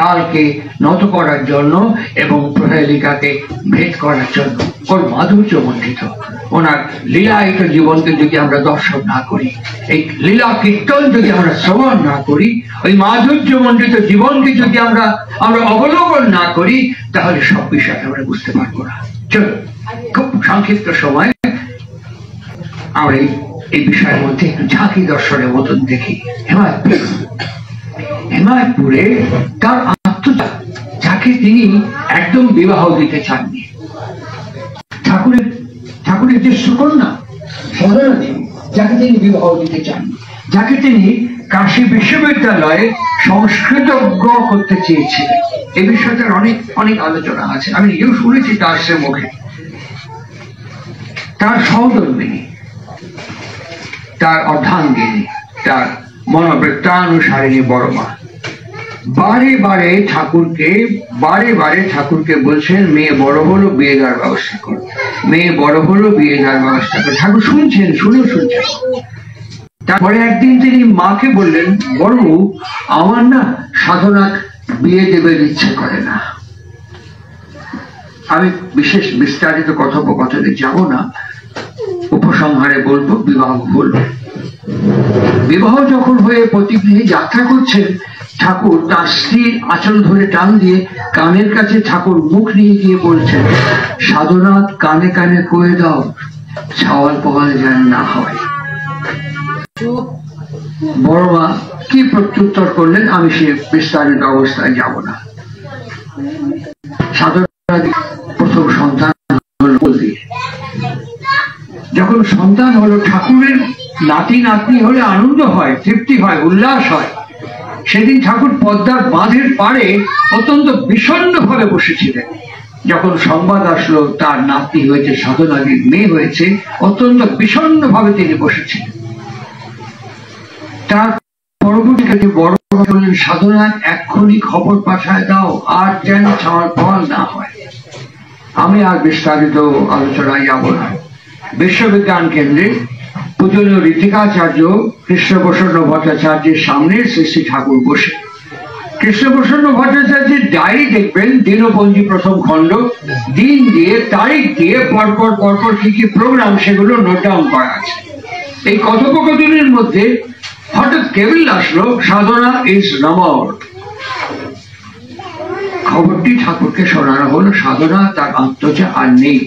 কালকে নত করার জন্য এবং প্রহেলিকাকে ভেদ করার জন্য। ওর মাধুর্য মণ্ডিত, ওনার লীলায়িত জীবনকে যদি আমরা দর্শন না করি, এই লীলা কীর্তন যদি আমরা শ্রবণ না করি, ওই মাধুর্য মণ্ডিত জীবনকে যদি আমরা অবলোকন না করি, তাহলে সব বিষয় আমরা বুঝতে পারবো না। চলো, খুব সংক্ষিপ্ত সময় আমরা এই বিষয়ের মধ্যে একটু ঝাঁকি দর্শনের মতন দেখি। হেমায়তপুরে তার আত্মজা, যাকে তিনি একদম বিবাহ দিতে চাননি, ঠাকুরের যে সুকন্যা সাধনা দেবী, যাকে তিনি বিবাহ দিতে চাননি, যাকে তিনি কাশী বিশ্ববিদ্যালয়ে সংস্কৃতজ্ঞ করতে চেয়েছিলেন। এই বিষয়টার অনেক অনেক আলোচনা আছে, আমি নিজেও শুনেছি তার সে মুখে। তার সহধর্মিনী, তার অর্ধাঙ্গিনী, তার মনোবৃত্তানুসারিণী বড় মা বারে বারে ঠাকুরকে বলছেন, মেয়ে বড় হলো, বিয়ে দেওয়ার ব্যবস্থা করো, মেয়ে বড় হলো, বিয়ে দেওয়ার ব্যবস্থা করো। ঠাকুর শুনছেন। তারপরে একদিন তিনি মাকে বললেন, বড় আমার না সাধনা বিয়ে দেবে ইচ্ছে করে না। আমি বিশেষ বিস্তারিত কথোপকথনে যাব না, উপসংহারে বলবো, বিবাহ হলো। বিবাহ যখন হয়ে প্রতিগৃহে যাত্রা করছেন, ঠাকুর তার স্ত্রীর আঁচল ধরে টান দিয়ে কানের কাছে ঠাকুর মুখ নিয়ে গিয়ে বলছেন, সাধনা কানে কানে কয়ে দাও, ছাওয়াল পোয়াল যেন না হয়। বড় মা কি প্রত্যুত্তর করলেন আমি সে বিস্তারিত অবস্থায় যাব না। সাধনা প্রথম সন্তান হলো বলদি। যখন সন্তান হলো, ঠাকুরের নাতি নাতনি হলে আনন্দ হয়, তৃপ্তি হয়, উল্লাস হয়। সেদিন ঠাকুর পদ্মার বাঁধের পাড়ে অত্যন্ত বিষণ্ণ ভাবে বসেছিলেন। যখন সংবাদ আসলো তার নাতনি হয়েছে, সাধনাদির মেয়ে হয়েছে, অত্যন্ত বিষণ্ণ ভাবে তিনি বসেছিলেন। তার পরবর্তীকালে বড় বললেন, সাধনা এক্ষুনি খবর পাঠায় দাও, আর যেন ছাওয়াল পাওয়াল না হয়। আমি আর বিস্তারিত আলোচনায় যাব না। বিশ্ববিজ্ঞান কেন্দ্রে পূজনীয় ঋতিকাচার্য কৃষ্ণপ্রসন্ন ভট্টাচার্যের সামনে শ্রী ঠাকুর বসে। কৃষ্ণপ্রসন্ন ভট্টাচার্যের ডায়েরি দেখবেন, দিনপঞ্জি প্রথম খণ্ড, দিন দিয়ে তারিখ দিয়ে পরপর কি কি প্রোগ্রাম সেগুলো নোট ডাউন করা আছে। এই কথোপকথনের মধ্যে হঠাৎ কেবল আসলো, সাধনা ইজ নমর। খবরটি ঠাকুরকে শোনানো হলো, সাধনা তার আত্মজা আর নেই।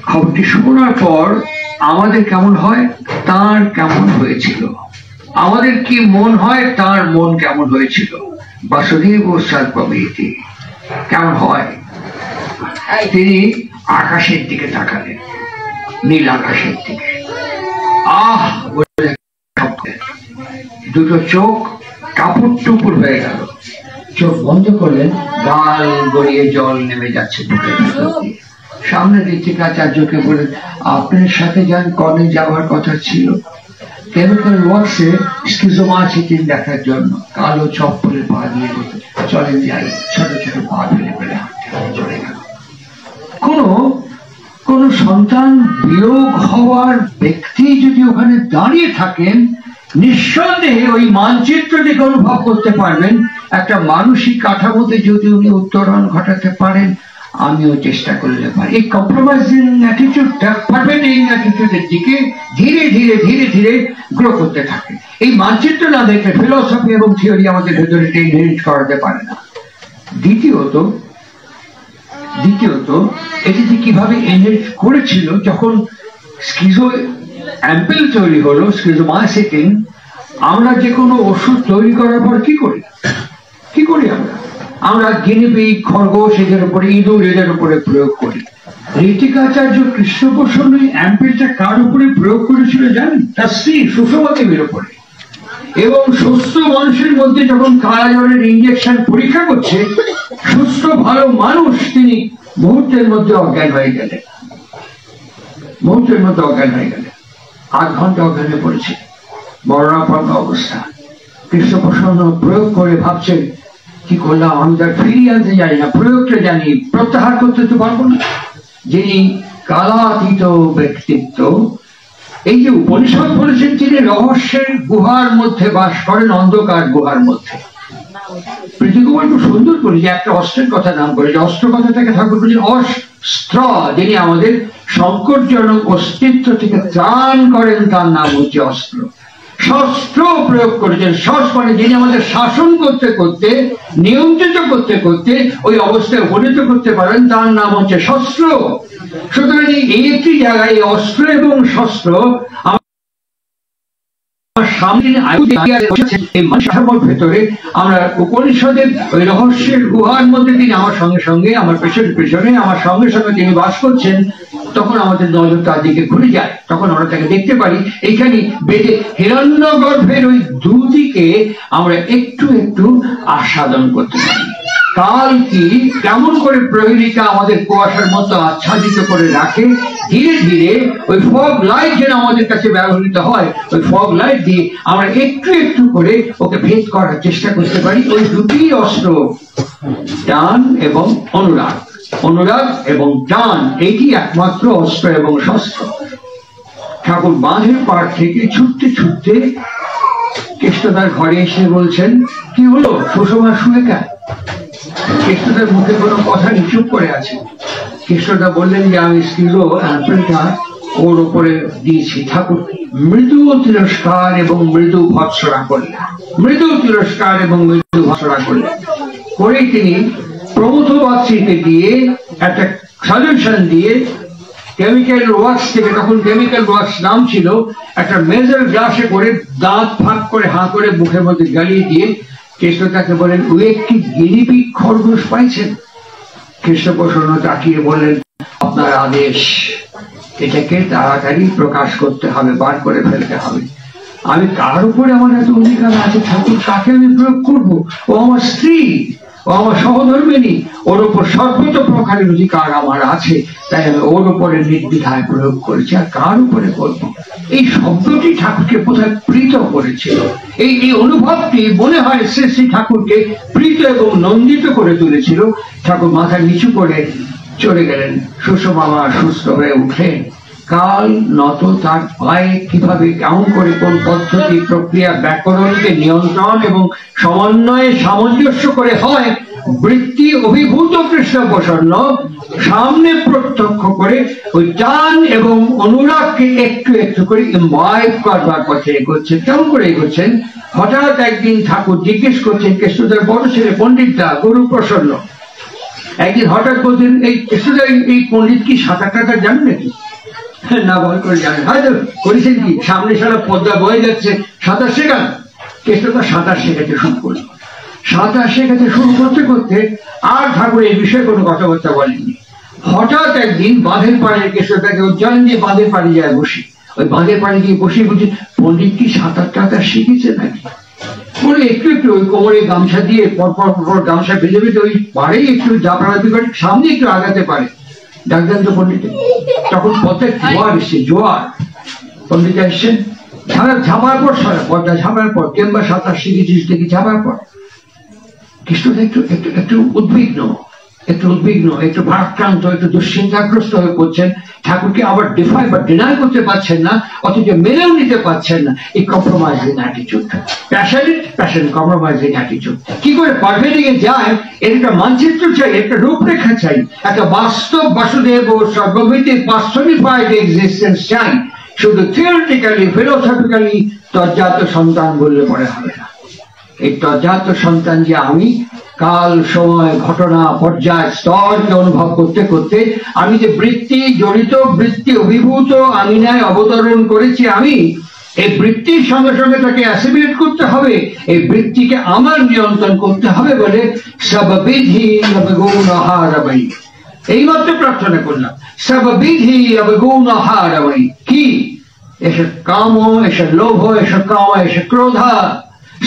খবরটি শোনার পর আমাদের কেমন হয়, তার কেমন হয়েছিল, আমাদের কি মন হয়, তার মন কেমন হয়েছিল। বাসুদেব সর্বমিতি কেমন হয়। তিনি আকাশের দিকে তাকালেন, নীল আকাশের দিকে। আহ বলে দুটো চোখ কাপড় টুপুর হয়ে গেল। চোখ বন্ধ করলেন, গাল গড়িয়ে জল নেমে যাচ্ছে বুকের ভিতর দিয়ে। সামনে ঋতিকাচার্যকে বলেন, আপনার সাথে যান কনে যাওয়ার কথা ছিল, কেমিক্যাল ওয়ার্কসে স্কিজোমাইসিস দেখার জন্য। কালো চপ্পলে পা দিয়ে চলে যাই, ছোট ছোট পা ফেলে ফেলে হাঁটতে চলে গেল। কোন সন্তান বিয়োগ হওয়ার ব্যক্তি যদি ওখানে দাঁড়িয়ে থাকেন, নিঃসন্দেহে ওই মানচিত্রটিকে অনুভব করতে পারবেন। একটা মানসিক কাঠামোতে যদি উনি উত্তরণ ঘটাতে পারেন, আমিও চেষ্টা করলে পারি। এই কম্প্রোমাইজিং অ্যাটিটিউডটা পারফেক্টিং অ্যাটিটিউডের দিকে ধীরে ধীরে ধীরে ধীরে গ্রো করতে থাকে। এই মানচিত্র না দেখলে ফিলোসফি এবং থিওরি আমাদের ভেতরে ইনহেরিট করাতে পারে না। দ্বিতীয়ত এটি যে কিভাবে ইনহেরিট করেছিল, যখন স্কিজো অ্যাম্পেল তৈরি হলো, স্কিজোমাইসিটিং, আমরা যে কোনো ওষুধ তৈরি করার পর কি করি আমরা গিনিপিগ, খরগোশ, এদের উপরে, ইঁদুর, এদের উপরে প্রয়োগ করি। ঋতিকাচার্য কৃষ্ণপ্রসন্ন অ্যাম্পেলটা কার উপরে প্রয়োগ করেছিল জানেন? তার স্ত্রী সুষমা দেবীর উপরে। এবং সুস্থ মানুষের মধ্যে যখন কালাজ্বরের ইঞ্জেকশন পরীক্ষা করছে, সুস্থ ভালো মানুষ তিনি মুহূর্তের মধ্যে অজ্ঞান হয়ে গেলেন। 8 ঘন্টা অজ্ঞান হয়ে পড়েছে, মরণাপন্ন অবস্থা। কৃষ্ণপ্রসন্ন প্রয়োগ করে ভাবছেন, কি করলাম, আমি তার ফিরিয়ে আনতে জানি না, প্রয়োগটা জানি, প্রত্যাহার করতে তো পারবো না। যিনি কালাতীত ব্যক্তিত্ব, এই যে উপনিষদ বলেছেন, তিনি রহস্যের গুহার মধ্যে বাস করেন, অন্ধকার গুহার মধ্যে। প্রীতিকুমার খুব সুন্দর করে যে একটা অস্ত্রের কথা নাম করে, যে অস্ত্র কথাটাকে ঠাকুর বলছেন অস্ত্র, যিনি আমাদের সংকটজনক অস্তিত্ব থেকে ত্রাণ করেন, তার নাম হচ্ছে অস্ত্র। শস্ত্র প্রয়োগ করেছেন, মানে যিনি আমাদের শাসন করতে করতে, নিয়ন্ত্রিত করতে করতে ওই অবস্থায় উপনীত করতে পারেন, তার নাম হচ্ছে শস্ত্র। সুতরাং এই একটি জায়গায় অস্ত্র এবং শস্ত্র ভেতরে আমরা উপনিষদের ওই রহস্যের গুহার মধ্যে তিনি আমার সঙ্গে সঙ্গে, আমার পেছনে পেছনে আমার সঙ্গে সঙ্গে তিনি বাস করছেন, তখন আমাদের নজর তার দিকে ঘুরে যায়, তখন আমরা তাকে দেখতে পারি। এইখানে বেদে হিরণ্যগর্ভের ওই দুদিকে আমরা একটু একটু আস্বাদন করতে পারি। কাল কি কেমন করে প্রহেলিকা আমাদের কুয়াশার মতো আচ্ছাদিত করে রাখে, ধীরে ধীরে ওই ফগ লাইট যেন আমাদের কাছে ব্যবহৃত হয়, ওই ফগ লাইট দিয়ে আমরা একটু একটু করে ওকে ভেদ করার চেষ্টা করতে পারি। ওই দুটি অস্ত্র, টান এবং অনুরাগ, অনুরাগ এবং টান, এইটি একমাত্র অস্ত্র এবং শস্ত্র। ঠাকুর বাঁধের পাড় থেকে ছুটতে ছুটতে কৃষ্ণদার ঘরে এসে বলছেন, কি হলো সুষমা শুয়ে কেন? কৃষ্ণদার মুখে কোনো কথা নেই, চুপ করে আছে। কৃষ্ণদা বললেন যে আমি স্কিলো অ্যাপেলটা ওর উপরে দিয়েছি। ঠাকুর মৃদু তিরস্কার এবং মৃদু ভৎসনা করলেন, মৃদু তিরস্কার এবং মৃদু ভৎসনা করলেন। করে তিনি প্রমথ বাচ্চিকে দিয়ে একটা সাজেশন দিয়ে কেমিক্যাল ওয়াক্স থেকে, তখন কেমিক্যাল ওয়াক্স নাম ছিল, একটা মেজার গ্লাসে করে দাঁত ফাঁক করে হাঁ করে মুখের মধ্যে জ্বালিয়ে দিয়ে কৃষ্ণ তাকে বলেন, ওই একটি গিনিপিগ খরগোশ পাইছেন? কৃষ্ণপ্রসন্ন তাকিয়ে বললেন, আপনার আদেশ, এটাকে তাড়াতাড়ি প্রকাশ করতে হবে, বার করে ফেলতে হবে। আমি কার উপরে আমার এত অধিকার আছে ঠাকুর, কাকে আমি প্রয়োগ করবো? ও আমার স্ত্রী, ও আমার সহধর্মিনী, ওর উপর সর্বত প্রকারের অধিকার আমার আছে, তাই আমি ওর উপরে নির্দ্বিধায় প্রয়োগ করেছি, আর কার উপরে করবো? এই শব্দটি ঠাকুরকে কোথায় প্রীত করেছিল, এই অনুভবটি মনে হয় শ্রী শ্রী ঠাকুরকে প্রীত এবং নন্দিত করে তুলেছিল। ঠাকুর মাথা নিচু করে চলে গেলেন। সুষমা সুস্থ হয়ে উঠলেন। কাল নত তার পায়ে কিভাবে, কেমন করে, কোন পদ্ধতি, প্রক্রিয়া, ব্যাকরণকে নিয়ন্ত্রণ এবং সমন্বয়ে সামঞ্জস্য করে হয়, বৃত্তি অভিভূত কৃষ্ণ প্রসন্ন সামনে প্রত্যক্ষ করে ওই টান এবং অনুরাগকে একটু একটু করে ইম্বাইব করবার পথে এগোচ্ছেন। কেমন করে এগোচ্ছেন? হঠাৎ একদিন ঠাকুর জিজ্ঞেস করছেন, কৃষ্ণদার বড় ছেলে পণ্ডিত দা গুরু প্রসন্ন একদিন হঠাৎ বলছেন, এই কৃষ্ণদা এই পণ্ডিত কি সাঁতার কাটার জানেন নাকি? না, ভয় করে জানেন, হয়তো করেছেন কি, সামনে সারা পদ্মা বয়ে যাচ্ছে, সাঁতার শেখান। কৃষ্ণদা সাঁতার শেখাতে শুরু করল। সাঁতার শেখাতে শুরু করতে করতে আর ঠাকুর এই বিষয়ে কোনো কথাবার্তা বলেননি। হঠাৎ একদিন বাঁধের পাড়ে কৃষ্ণদাকে উজ্জয়ন দিয়ে বাঁধের পাড়ে যায় বসি, ওই বাঁধের পাড়ে গিয়ে বসে বলছি, পণ্ডিত কি সাঁতার টাতার শিখেছে নাকি? বলে একটু একটু ওই কোমরে গামছা দিয়ে পরপর গামছা বেঁধে বেঁধে ওই পাড়েই একটু জাপানাতি করে সামনে একটু আগাতে পারে। ডাকলেন তো পণ্ডিত, তখন পদ্মায় জোয়ার এসছে, জোয়ার। পণ্ডিত এসছেন, ঝাঁপার পর পদ্মা ঝাঁপার পর, কিংবা সাঁতার শিখেছিস দেখি ঝাঁপার পর। কৃষ্ণদা একটু একটু একটু উদ্বিগ্ন, একটু ভারাক্রান্ত, একটু দুশ্চিন্তাগ্রস্ত হয়ে পড়ছেন। ঠাকুরকে আবার ডিফাই বা ডিনাই করতে পারছেন না, অথচ মেনেও নিতে পারছেন না এই compromising attitude, passion compromising attitude. কি করে পারভে দিকে যায়, এর একটা মানচিত্র চাই, একটা রূপরেখা চাই, একটা বাস্তব বাসুদেব ও সর্বমিতির পার্সনিফাইড এক্সিস্টেন্স চাই। শুধু থিওরিটিক্যালি, ফিলোসফিক্যালি তজ্জাত সন্তান বললে পরে হবে না। এই তজ্জাত সন্তান যে আমি, কাল, সময়, ঘটনা, পর্যায়, স্তরকে অনুভব করতে করতে আমি যে বৃত্তি জড়িত, বৃত্তি অভিভূত আমিনায় অবতরণ করেছি, আমি এই বৃত্তির সঙ্গে সঙ্গে তাকে অ্যাসিমিলেট করতে হবে, এই বৃত্তিকে আমার নিয়ন্ত্রণ করতে হবে বলে সববিধি অবগুণহারময়ী, এইমাত্র প্রার্থনা করলাম, সববিধি অবগুণহারময়ী। কি? এসে কাম, এসে লোভ, এসে কাম, এসে ক্রোধা,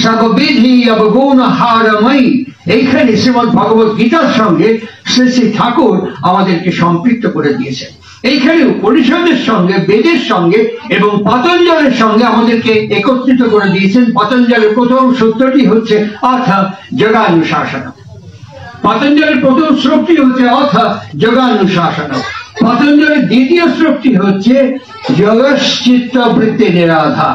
সববিধি অবগুণহারময়ী। এইখানে শ্রীমদ ভগবত গীতার সঙ্গে শ্রী শ্রী ঠাকুর আমাদেরকে সম্পৃক্ত করে দিয়েছেন। এইখানে উপনিষদের সঙ্গে, বেদের সঙ্গে এবং পতঞ্জলের সঙ্গে আমাদেরকে একত্রিত করে দিয়েছেন। পতঞ্জলের প্রথম সূত্রটি হচ্ছে অথ যোগানুশাসন। পতঞ্জলের প্রথম শ্লোকটি হচ্ছে অথ যোগানুশাসন। পতঞ্জলের দ্বিতীয় শ্লোকটি হচ্ছে যোগশ্চিত্ত বৃত্তি নিরাধা।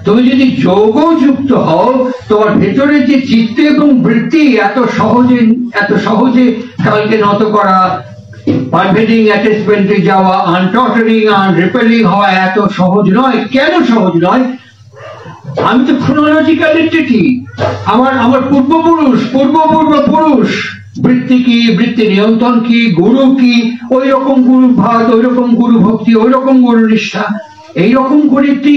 তুমি যদি যোগ যুক্ত হও, তোমার ভেতরে যে চিত্ত এবং বৃত্তি এত সহজে কালকে নত করা, পারভেডিং অ্যাটাচমেন্টে যাওয়া, আনটটারিং আনরিপেলিং হওয়া এত সহজ নয়। কেন সহজ নয়? আমি তো ক্রোনোলজিক্যাল এন্টিটি। আমার পূর্বপুরুষ বৃত্তি কি, বৃত্তি নিয়ন্ত্রণ কি, গুরু কি, ওই রকম গুরু ভাত, ওই রকম গুরু ভক্তি, ওই রকম গুরু নিষ্ঠা, এইরকম করে একটি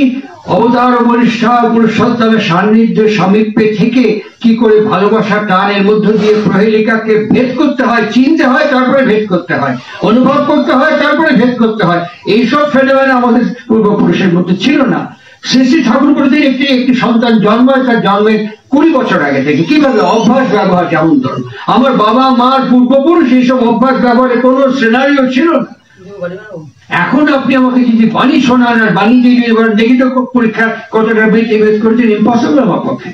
অবতার বলিষ্ঠা পুরুষোত্তমের সান্নিধ্যে সমীপে থেকে কি করে ভালোবাসার টানের মধ্য দিয়ে প্রহেলিকাকে ভেদ করতে হয়, চিনতে হয়, তারপরে ভেদ করতে হয়, অনুভব করতে হয়, তারপরে ভেদ করতে হয়। এইসব ফেনোমেনা আমাদের পূর্বপুরুষের মধ্যে ছিল না। শ্রী শ্রী ঠাকুর বলতেন একটি সন্তান জন্মায়, তার জন্মের 20 বছর আগে থেকে কিভাবে অভ্যাস ব্যবহার, যেমন ধরুন আমার বাবা মার পূর্বপুরুষ এইসব অভ্যাস ব্যবহারে কোনো সিনারিও ছিল না। এখন আপনি আমাকে যদি বাণী শোনান আর বাণী দিয়ে দেখি তো পরীক্ষা কতটা বেদ করেছেন, ইম্পসিবল আমার পক্ষে।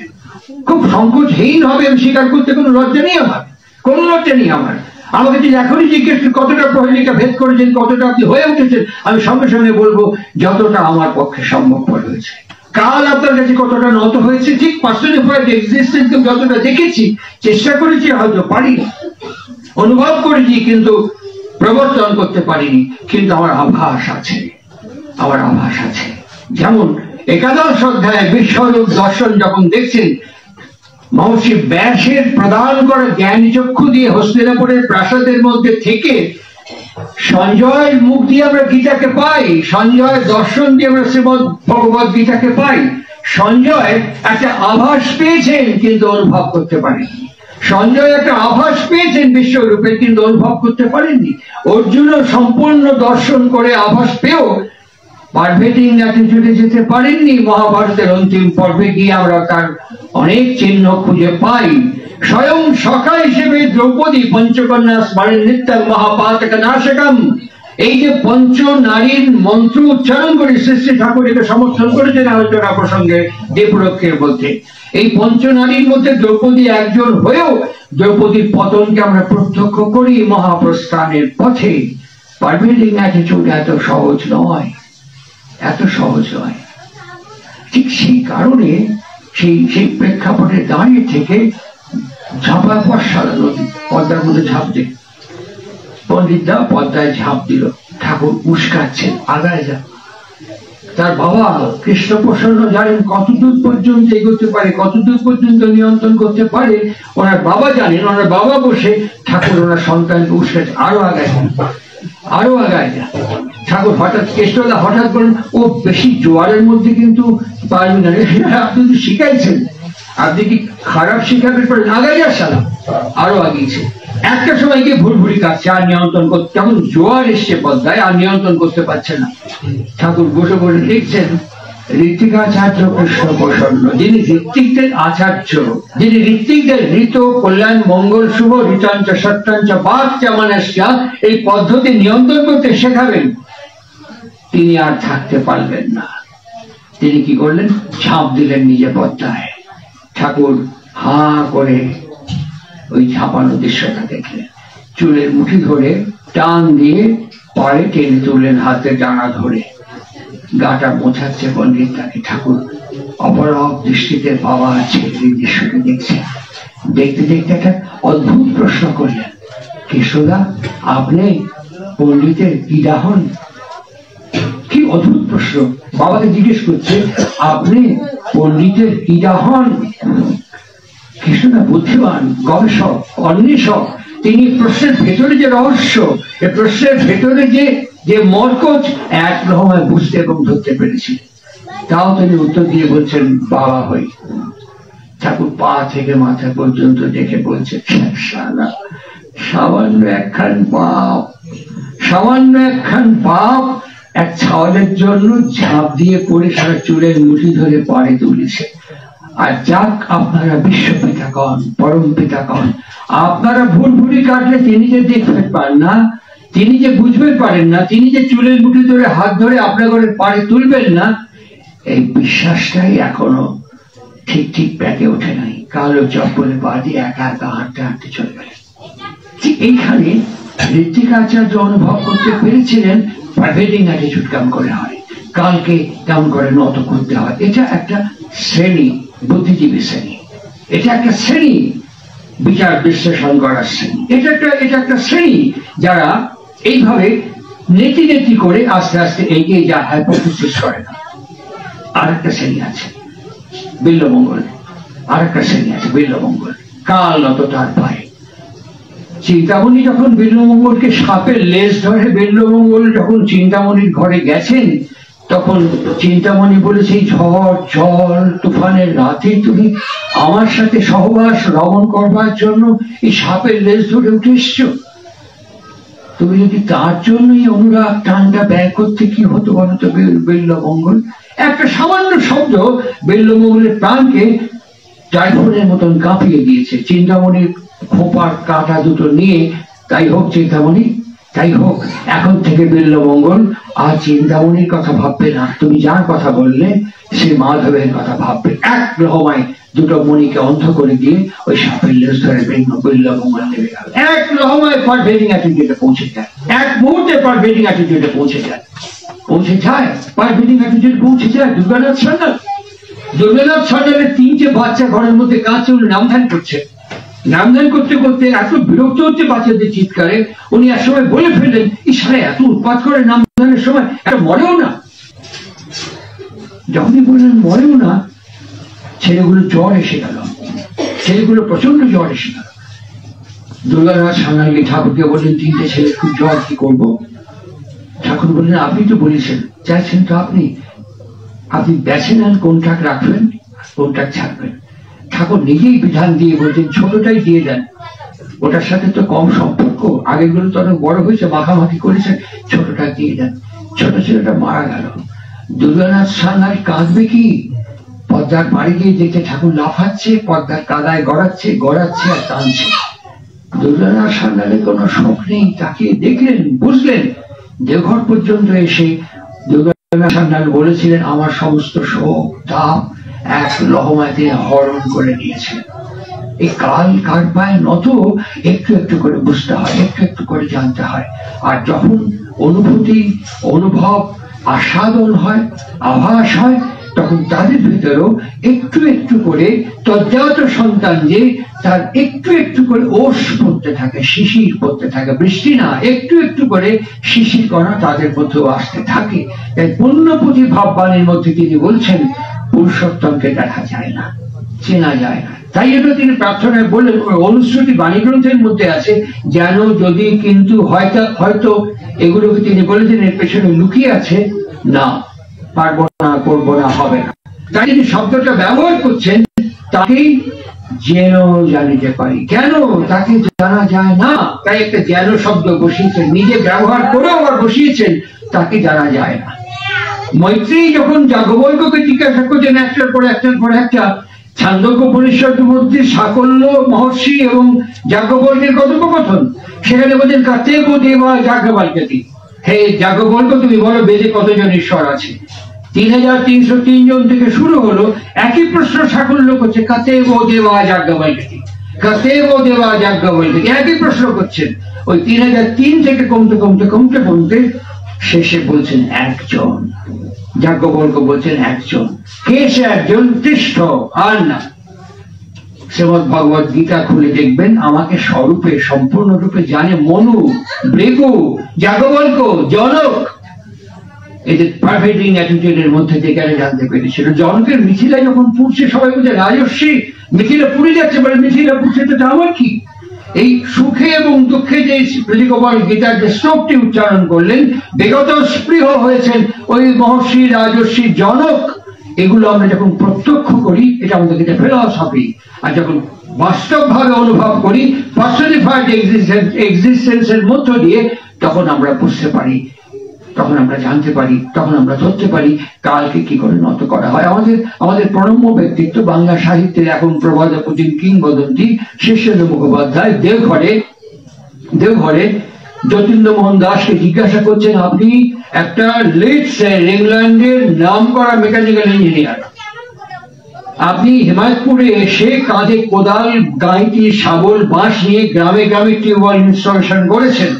খুব সংকোচহীন হবে আমি স্বীকার করতে, কোনো লজ্জা নেই আমার, কোনো লজ্জা নেই আমার। আমাকে যদি এখনই জিজ্ঞেস কতটা প্রহেলিকা ভেদ করেছেন, কতটা আপনি হয়ে উঠেছেন, আমি সঙ্গে সঙ্গে বলবো যতটা আমার পক্ষে সম্ভবপর হয়েছে। কাল আপনার কাছে কতটা নত হয়েছে, ঠিক পার্সনিফাইড এক্সিস্টেন্স যতটা দেখেছি, চেষ্টা করেছি, হয়তো পারিনি, অনুভব করেছি, কিন্তু প্রবর্তন করতে পারিনি, কিন্তু আমার আভাস আছে, আমার আভাস আছে। যেমন 11 অধ্যায়ে বিশ্বরূপ দর্শন যখন দেখছেন, মহর্ষি ব্যাসের প্রদান করা জ্ঞান চক্ষু দিয়ে হস্তিনাপুরের প্রাসাদের মধ্যে থেকে সঞ্জয়ের মুখ দিয়ে আমরা গীতাকে পাই, সঞ্জয়ের দর্শন দিয়ে আমরা শ্রীমদ ভগবত গীতাকে পাই। সঞ্জয় একটা আভাস পেয়েছেন কিন্তু অনুভব করতে পারেননি। সঞ্জয় একটা আভাস পেয়েছেন বিশ্বরূপে কিন্তু অনুভব করতে পারেননি। অর্জুনও সম্পূর্ণ দর্শন করে আভাস পেয়েও পারভেটিং অ্যাটিটিউডে যেতে পারেননি। মহাভারতের অন্তিম পর্বে গিয়ে আমরা তার অনেক চিহ্ন খুঁজে পাই। স্বয়ং সখা হিসেবে দ্রৌপদী পঞ্চকন্যা স্মরণ নিত্যম মহাপাতক নাশকম, এই যে পঞ্চ নারীর মন্ত্র উচ্চারণ করে শ্রী শ্রী ঠাকুর একে সমর্থন করেছেন আলোচনা প্রসঙ্গে দেবরক্ষের মধ্যে। এই পঞ্চ নারীর মধ্যে দ্রৌপদী একজন হয়েও দ্রৌপদীর পতনকে আমরা প্রত্যক্ষ করি মহাপ্রস্থানের পথে। পারভেটিং অ্যাটিটিউড এত সহজ নয়, এত সহজ নয়। ঠিক সেই কারণে সেই প্রেক্ষাপটে দাঁড়িয়ে থেকে ঝাঁপা পশ্চাদ নদী পদ্মার মধ্যে ঝাঁপ দিল, পণ্ডিতদা পদ্মায় ঝাঁপ দিল, ঠাকুর উস্কাচ্ছেন আগায় যা। তার বাবা কৃষ্ণ প্রসন্ন জানেন কতদূর পর্যন্ত এগোতে পারে, কতদূর পর্যন্ত নিয়ন্ত্রণ করতে পারে ওনার বাবা জানেন। ওনার বাবা বসে ঠাকুর ওনার সন্তানকে উস্কাচ্ছে আরো আগায় যা, আরো আগায় যা। ঠাকুর হঠাৎ কৃষ্ণদা হঠাৎ বলেন ও বেশি জোয়ারের মধ্যে কিন্তু পারবে না, আপনি তো শিখাইছেন, আপনি কি খারাপ শিখাবেন পরে আগাই যা সালা, আরো আগিয়েছে। একটা সময় গিয়ে ভুরভুরি কাটছে, আর নিয়ন্ত্রণ করতে, যখন জোয়ার এসছে পদ্মায় আর নিয়ন্ত্রণ করতে পারছে না। ঠাকুর বসে বসে লিখছেন ঋত্বিকাচার্য কৃষ্ণ প্রসন্ন, যিনি ঋত্বিকদের আচার্য, যিনি ঋত্বিকদের ঋত কল্যাণ মঙ্গল শুভ ঋতাঞ্চ সত্যাঞ্চ বাচ্চামানস্যা এই পদ্ধতি নিয়ন্ত্রণ করতে শেখাবেন, তিনি আর থাকতে পারলেন না। তিনি কি করলেন, ঝাঁপ দিলেন নিজে পদ্মায়। ঠাকুর হা করে ওই ঝাঁপানো দৃশ্যটা দেখলেন, চুলের মুঠি ধরে টান দিয়ে পাড়ে টেনে তুললেন হাতে ডানা ধরে, গাটা মোছাচ্ছে পণ্ডিত তাকে। ঠাকুর অপরক দৃষ্টিতে বাবা আছে এই দৃশ্যকে দেখছে। দেখতে দেখতে একটা অদ্ভুত প্রশ্ন করলেন, কেশোদা আপনি পণ্ডিতের পিতা হন? কি অদ্ভুত প্রশ্ন, বাবাকে জিজ্ঞেস করছে আপনি পণ্ডিতের পিতা হন? কৃষ্ণদা বুদ্ধিমান, গবেষক, অন্বেষক, তিনি প্রশ্নের ভেতরে যে রহস্য, এই প্রশ্নের ভেতরে যে মরকজ এক রকমের বুঝতে এবং ধরতে পেরেছিলেন। তাও তিনি উত্তর দিয়ে বলছেন বাবা হই। ঠাকুর পা থেকে মাথা পর্যন্ত দেখে বলছে সামান্য একখান পাপ, সামান্য একখান পাপ এক ছাওয়ালের জন্য ঝাঁপ দিয়ে পড়ে সারা চুলের মুঠি ধরে পাড়ে তুলেছে। আর যাক আপনারা বিশ্বপিতা কন, পরম পিতা কন, আপনারা ভুরভুরি কাটলে তিনি যে দেখতে পান না, তিনি যে বুঝতে পারেন না, তিনি যে চুলের মুঠি ধরে হাত ধরে আপনার ঘরে পাড়ে তুলবেন না, এই বিশ্বাসটাই এখনো ঠিক ঠিক প্যাকে ওঠে নাই। কালো চপ্পলে পা দিয়ে একা একা হাঁটতে হাঁটতে চলে গেলেন। ঠিক এইখানে ঋত্বিকাচার্য অনুভব করতে পেরেছিলেন পারভেটিং অ্যাটিটিউড কাম করে হয়। কালকে কেমন করে নত করতে হয়। এটা একটা শ্রেণী, বুদ্ধিজীবী শ্রেণী, এটা একটা শ্রেণী, বিচার বিশ্লেষণ করার শ্রেণী, এটা একটা শ্রেণী যারা এইভাবে নেতি নেতি করে আস্তে আস্তে এগিয়ে যায়, হাইপোথিসিস করে না। আর একটা শ্রেণী আছে বিল্বমঙ্গল, আর একটা শ্রেণী আছে বিল্বমঙ্গল, কাল নত তার পায়ে। চিন্তামণি যখন বিল্বমঙ্গলকে সাপের লেজ ধরে, বিল্বমঙ্গল যখন চিন্তামণির ঘরে গেছেন, তখন চিন্তামণি বলেছে, ঝড় জল তুফানের রাতে তুমি আমার সাথে সহবাস রমণ করবার জন্য এই সাপের লেজ ধরে উঠে এসছো। তুমি যদি তার জন্যই অনুরাগ টানটা ব্যয় করতে, কি হতো বলতো বিল্বমঙ্গল? একটা সামান্য শব্দ বিল্বমঙ্গলের প্রাণকে টাইফুনের মতন কাঁপিয়ে দিয়েছে। চিন্তামণির খোপার কাঁটা দুটো নিয়ে, তাই হোক চিন্তামণি, তাই হোক, এখন থেকে বিল্বমঙ্গল আর চিন্তামণির কথা ভাববে না, তুমি যার কথা বললে সে মাধবের কথা ভাববে। এক লহমায় দুটো মণিকে অন্ধ করে দিয়ে ওই সাপের লেজ ধরে বিল্বমঙ্গল নেমে গেল। এক লহমায় পারভেটিং অ্যাটিটিউডে পৌঁছে যায়, এক মুহূর্তে পারভেটিং অ্যাটিটিউডে পৌঁছে যায়, পারভেটিং অ্যাটিটিউডে পৌঁছে যায় দুর্গানাথ সান্যাল। দুর্গানাথ সান্যালের 3টে বাচ্চা ঘরের মধ্যে কাঁচে নামধান করছে। নামধান করতে করতে এত বিরক্ত হচ্ছে বাচ্চাদের চিৎকারে, উনি এক সময় বলে ফেললেন, ইশারে এত উৎপাত করে নামধানের সময় একটা মরেও না। যখনই বললেন মরেও না, ছেলেগুলো জ্বর এসে গেল, ছেলেগুলো প্রচন্ড জ্বর এসে গেল। দুর্গানাথ সান্যাল ঠাকুরকে বললেন, 3টে ছেলে খুব জ্বর, কি করবো? ঠাকুর বললেন, আপনি তো বলেছেন, চাইছেন তো আপনি বেছে নেন কোনটাক রাখবেন কোনটাক ছাড়বেন। ঠাকুর নিজেই বিধান দিয়ে বলছেন, ছোটটাই দিয়ে দেন, ওটার সাথে তো কম সম্পর্ক, আগেগুলো তো অনেক বড় হয়েছে, মাখামাখি করেছে, ছোটটা দিয়ে দেন। ছোট ছেলেটা মারা গেল। দুর্গানাথ সান্যাল কাঁদবে কি? পদ্মার বাড়ি গিয়ে দেখে ঠাকুর লাফাচ্ছে, পদ্মার কাদায় গড়াচ্ছে আর টানছে। দুর্গানাথ সান্যালের কোনো শোক নেই, তাকে দেখলেন, বুঝলেন। দেওঘর পর্যন্ত এসে দুর্গানাথ সান্যাল বলেছিলেন, আমার সমস্ত শোক তাপ এক লহমায় তিনি হরণ করে নিয়েছিলেন। এই কাল কার পায়ে নত একটু একটু করে বুঝতে হয়, একটু একটু করে জানতে হয়। আর যখন অনুভূতি, অনুভব, আস্বাদন হয়, আভাস হয়, তখন তাদের ভিতরেও একটু একটু করে তজ্জাত সন্তান যে তার একটু একটু করে ওষ পড়তে থাকে, শিশির পড়তে থাকে, বৃষ্টি না, একটু একটু করে শিশির কণা তাদের মধ্যেও আসতে থাকে। তাই পুণ্যপুঁথি ভাববাণীর মধ্যে তিনি বলছেন, পুরুষোত্তমকে দেখা যায় না, চেনা যায় না। তাই এটা তিনি প্রার্থনায় বললেন, অনুশ্রুতি বাণী গ্রন্থের মধ্যে আছে, যেন যদি কিন্তু হয়তো এগুলোকে তিনি বলেছেন এর পেছনে লুকিয়ে আছে, না পারবো না, করবো না, হবে না। তাই তিনি শব্দটা ব্যবহার করছেন, তাকেই যেন জানিতে পারি। কেন তাকে জানা যায় না? তাই একটা যেন শব্দ বসিয়েছেন, নিজে ব্যবহার করে আবার বসিয়েছেন, তাকে জানা যায় না। মৈত্রেয়ী যখন যাজ্ঞবল্ক্যকে জিজ্ঞাসা করছেন একটার পর একটা ছান্দোক্যোপনিষদের মধ্যে সাকল্য মহর্ষি এবং যাজ্ঞবল্ক্যের কথোপকথন, সেখানে বলছেন, কাতেব দেবা যাজ্ঞবল্ক্যতি, হে যাজ্ঞবল্ক্য তুমি বলো বেদে কতজন ঈশ্বর আছে? 3303 জন থেকে শুরু হলো। একই প্রশ্ন সাকল্য করছে, কাতেব দেবা যাজ্ঞবল্ক্যতি, কাতেব দেবা যাজ্ঞবল্ক্যতি, একই প্রশ্ন করছেন। ওই 3003 থেকে কমতে কমতে কমতে কমতে শেষে বলছেন একজন। যাজ্ঞবল্ক্য বলছেন একজন। কে সে একজন? কৃষ্ণ, আর না। শ্রীমদ্ ভগবত গীতা খুলে দেখবেন, আমাকে স্বরূপে সম্পূর্ণরূপে জানে মনু, ভৃগু, যাজ্ঞবল্ক্য, জনক। এদের পারভেটিং অ্যাটিটিউডের মধ্যে থেকে জানতে পেরেছিল। জনকের মিথিলা যখন পুড়ছে, সবাই বলছে রাজস্বী, মিথিলা পুড়ে যাচ্ছে, বলে মিথিলা পুড়ছে তো আমার কি? এই সুখে এবং দুঃখে যে প্রতিকবল গীতার যে শ্লোকটি উচ্চারণ করলেন, বিগত স্পৃহ হয়েছেন ওই মহর্ষি, রাজস্বী, জনক। এগুলো আমরা যখন প্রত্যক্ষ করি, এটা আমাদের কাছে ফিলসফি। আর যখন বাস্তবভাবে অনুভব করি, পার্সনিফাইড এক্সিস্টেন্সের মধ্য দিয়ে, তখন আমরা বুঝতে পারি, তখন আমরা জানতে পারি, তখন আমরা ধরতে পারি কালকে কি করে নত করা হয়। আমাদের প্রণম্য ব্যক্তিত্ব বাংলা সাহিত্যের এখন প্রবাদপ্রতিম কিংবদন্তি শীর্ষেন্দ্র মুখোপাধ্যায় দেওঘরে যতীন্দ্রমোহন দাসকে জিজ্ঞাসা করছেন, আপনি একটা লিডসের, ইংল্যান্ডের নাম করা মেকানিক্যাল ইঞ্জিনিয়ার, আপনি হিমায়তপুরে এসে কাঁধে কোদাল, গাঁইতি, শাবল, বাঁশ নিয়ে গ্রামে গ্রামে টিউবওয়েল ইনস্টলেশন করেছেন।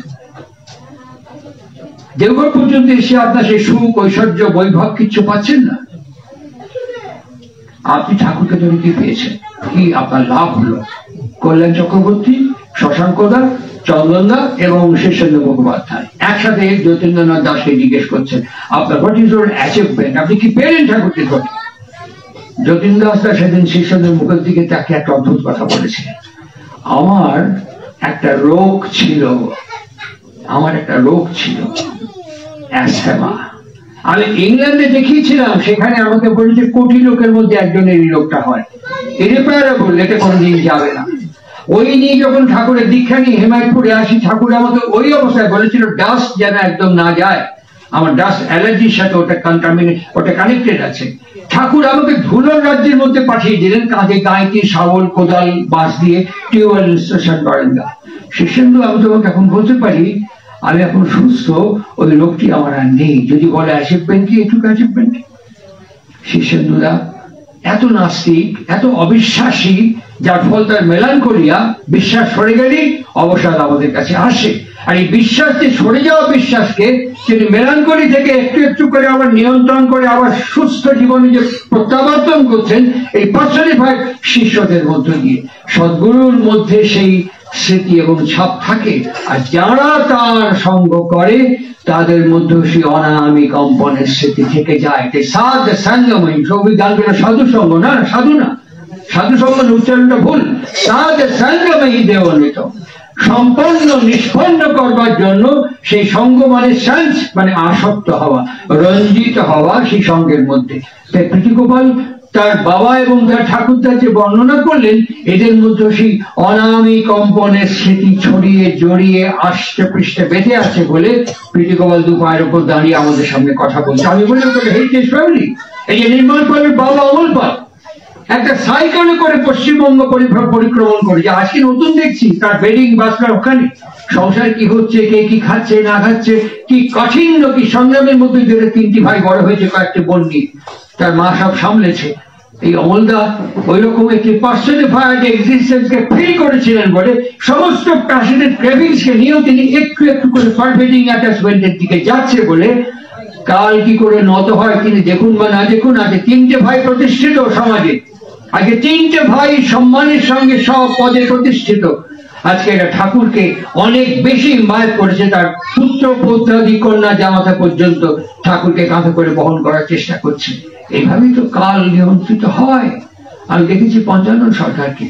দেওঘর পর্যন্ত এসে আপনার সেই সুখ ঐশ্বর্য বৈভব কিচ্ছু পাচ্ছেন না। আপনি ঠাকুরকে ধরে কি পেয়েছেন? কি আপনার লাভ হলো? কল্যাণ চক্রবর্তী, শশাঙ্ক দা, চন্দন দা এবং শীর্ষেন্দ্র মুখোপাধ্যায় একসাথে জ্যোতিন্দ্রনাথ দাসকে জিজ্ঞেস করছেন আপনার হোয়াট ইজ ইউর অ্যাচিভমেন্ট, আপনি কি পেলেন ঠাকুরকে ধরে? যতীন দাস দা সেদিন শীর্ষেন্দ্র মুখের দিকে তাকে একটা অদ্ভুত কথা বলেছিলেন, আমার একটা রোগ ছিল, অ্যাস্থমা। আমি ইংল্যান্ডে দেখিয়েছিলাম, সেখানে আমাকে বলেছে কোটি লোকের মধ্যে একজনের এই রোগটা হয়, ইরিপেয়ারেবল, এটা কোনোদিন যাবে না। ওই নিয়ে যখন ঠাকুরের দীক্ষা নিয়ে হেমায়তপুরে আসি, ঠাকুর আমাকে ওই অবস্থায় বলেছিল ডাস্ট যেন একদম না যায়, আমার ডাস্ট অ্যালার্জির সাথে ওটা কানেক্টেড আছে। ঠাকুর আমাকে ধুলোর রাজ্যের মধ্যে পাঠিয়ে দিলেন, কাঁধে গাঁইতি শাবল কোদাল বাঁশ দিয়ে টিউবওয়েল ইনস্টলেশন করেন না। শীর্ষেন্দু, আমি তোমাকে এখন বলতে পারি আমি এখন সুস্থ, ওই রোগটি আমার আর নেই। যদি বলে অ্যাচিভমেন্ট কি, এটুকু অ্যাচিভমেন্ট? শীর্ষেন্দুরা এত নাস্তিক, এত অবিশ্বাসী, যার ফল তার মেলানকোলিয়া, বিশ্বাস সরে গেলেই অবসাদ আমাদের কাছে আসে। আর এই বিশ্বাস যে সরে যাওয়া বিশ্বাসকে তিনি মেলানকোলি থেকে একটু একটু করে আবার নিয়ন্ত্রণ করে আবার সুস্থ জীবনে যে প্রত্যাবর্তন করছেন, এই পার্সোনিফাইড শিষ্যদের মধ্য দিয়ে সদ্গুরুর মধ্যে সেই স্মৃতি এবং ছাপ থাকে। আর যারা তার সঙ্গ করে তাদের মধ্যে সেই অনামি কম্পনের স্মৃতি থেকে যায়। সাধ সঙ্গময়ী, সবই গান করে সাধু সঙ্গ না, সাধু না, সাধু সঙ্গ উচ্চারণটা ভুল। সাধ সঙ্গময়ী দেওয়ানিত, সম্পন্ন নিষ্পন্ন করবার জন্য সেই সঙ্গ মানে সেন্স, মানে আসক্ত হওয়া, রঞ্জিত হওয়া সেই সঙ্গের মধ্যে। তাই প্রীতিগোপাল তার বাবা এবং তার ঠাকুরদার যে বর্ণনা করলেন, এদের মধ্যে সেই অনামি কম্পনের স্মৃতি ছড়িয়ে জড়িয়ে আষ্টে পৃষ্ঠে বেঁধে আছে বলে প্রীতিগোপাল দু পায়ের উপর দাঁড়িয়ে আমাদের সামনে কথা বলছে। আমি বললাম হেরিটেজ ফ্যামিলি, এই যে নির্মল পালের বাবা অমল পাল একটা সাইকেলে করে পশ্চিমবঙ্গ পরিক্রমণ করে, যে আজকে নতুন দেখছি তার বেডিং বাসটা ওখানে, সংসার কি হচ্ছে, কে কি খাচ্ছে না খাচ্ছে, কি কঠিন কি সংগ্রামের মধ্যে দিয়ে তিনটি ভাই বড় হয়েছে, কয়েকটি বোন নিয়ে, তার মা সব সামলেছে। এই অমলদা ওই রকম একটি পার্সোনিফাইড এক্সিস্টেন্সকে ফিল করেছিলেন বলে সমস্ত প্যাশনেট ক্রেভিংস কে নিয়েও তিনি একটু একটু করে পারভেটিং অ্যাটাচমেন্টের দিকে যাচ্ছে বলে কাল কি করে নত হয় তিনি দেখুন বা না দেখুন। আজকে তিনটে ভাই প্রতিষ্ঠিত সমাজে, আজকে তিনটে ভাই সম্মানের সঙ্গে সব পদে প্রতিষ্ঠিত। আজকে এটা ঠাকুরকে অনেক বেশি মায় করেছে, তার পুত্র পৌত্রাদি কন্যা জামাতা পর্যন্ত ঠাকুরকে কাঁধে করে বহন করার চেষ্টা করছে। এইভাবেই তো কাল নিয়ন্ত্রিত হয়। আমি দেখেছি পঞ্চানন সরকারকে,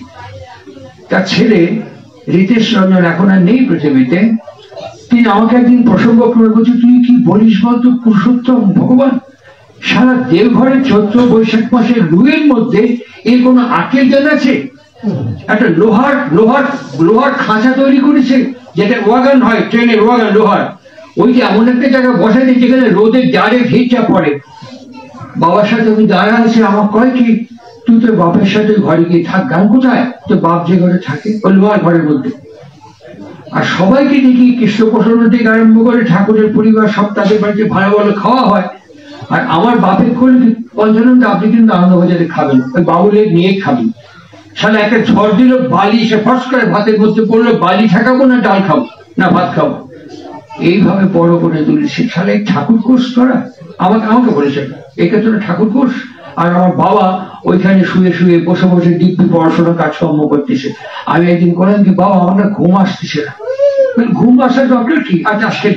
তার ছেলে রিতেশ রঞ্জন এখন আর নেই পৃথিবীতে, তিনি আমাকে একদিন প্রসঙ্গ করে বলছে, তুই কি বলিস বলতো পুরুষোত্তম ভগবান, সারা দেওঘরের চৈত্র বৈশাখ মাসের রুয়ের মধ্যে এর কোনো আটকেল জানা আছে? একটা লোহার খাঁচা তৈরি করেছে, যেটা ওয়াগান হয়, ট্রেনের ওয়াগান লোহার, ওই যে এমন একটা জায়গায় বসাতে যেখানে রোদের জারে ঘিরটা পড়ে। বাবার সাথে আমি দাঁড়া আছে, আমার কয় কি তুই তোর বাপের সাথে ঘরে গিয়ে থাক। গান কোথায়? তোর বাপ যে ঘরে থাকে ওই লোহার ঘরের মধ্যে। আর সবাইকে দেখি কৃষ্ণপ্রসন্ন থেকে আরম্ভ করে ঠাকুরের পরিবার সব তাদের বাড়িতে ভালো ভালো খাওয়া হয়। আর আমার বাপের করে পঞ্চানন্দ আপনি কিন্তু আনন্দবাজারে খাবেন, ওই বাবুলের নিয়ে খাবেন। সালে একটা ঝড় দিল, বালি সে ফস করে ভাতের মধ্যে পড়লো, বালি ঠেকাবো না ডাল খাবো না ভাত খাবো, এইভাবে বড় করে তুলেছে। সালে ঠাকুর কোর্স করা আমাকে বলেছে একে তোরা ঠাকুর কোর্স। আর আমার বাবা ওইখানে শুয়ে শুয়ে বসে বসে দিব্যি পড়াশোনা কাজকর্ম করতেছে। আমি একদিন করলাম কি, বাবা আমার না ঘুম আসতেছে না। ঘুম আসার ডক্টর কি? আজ আসেন,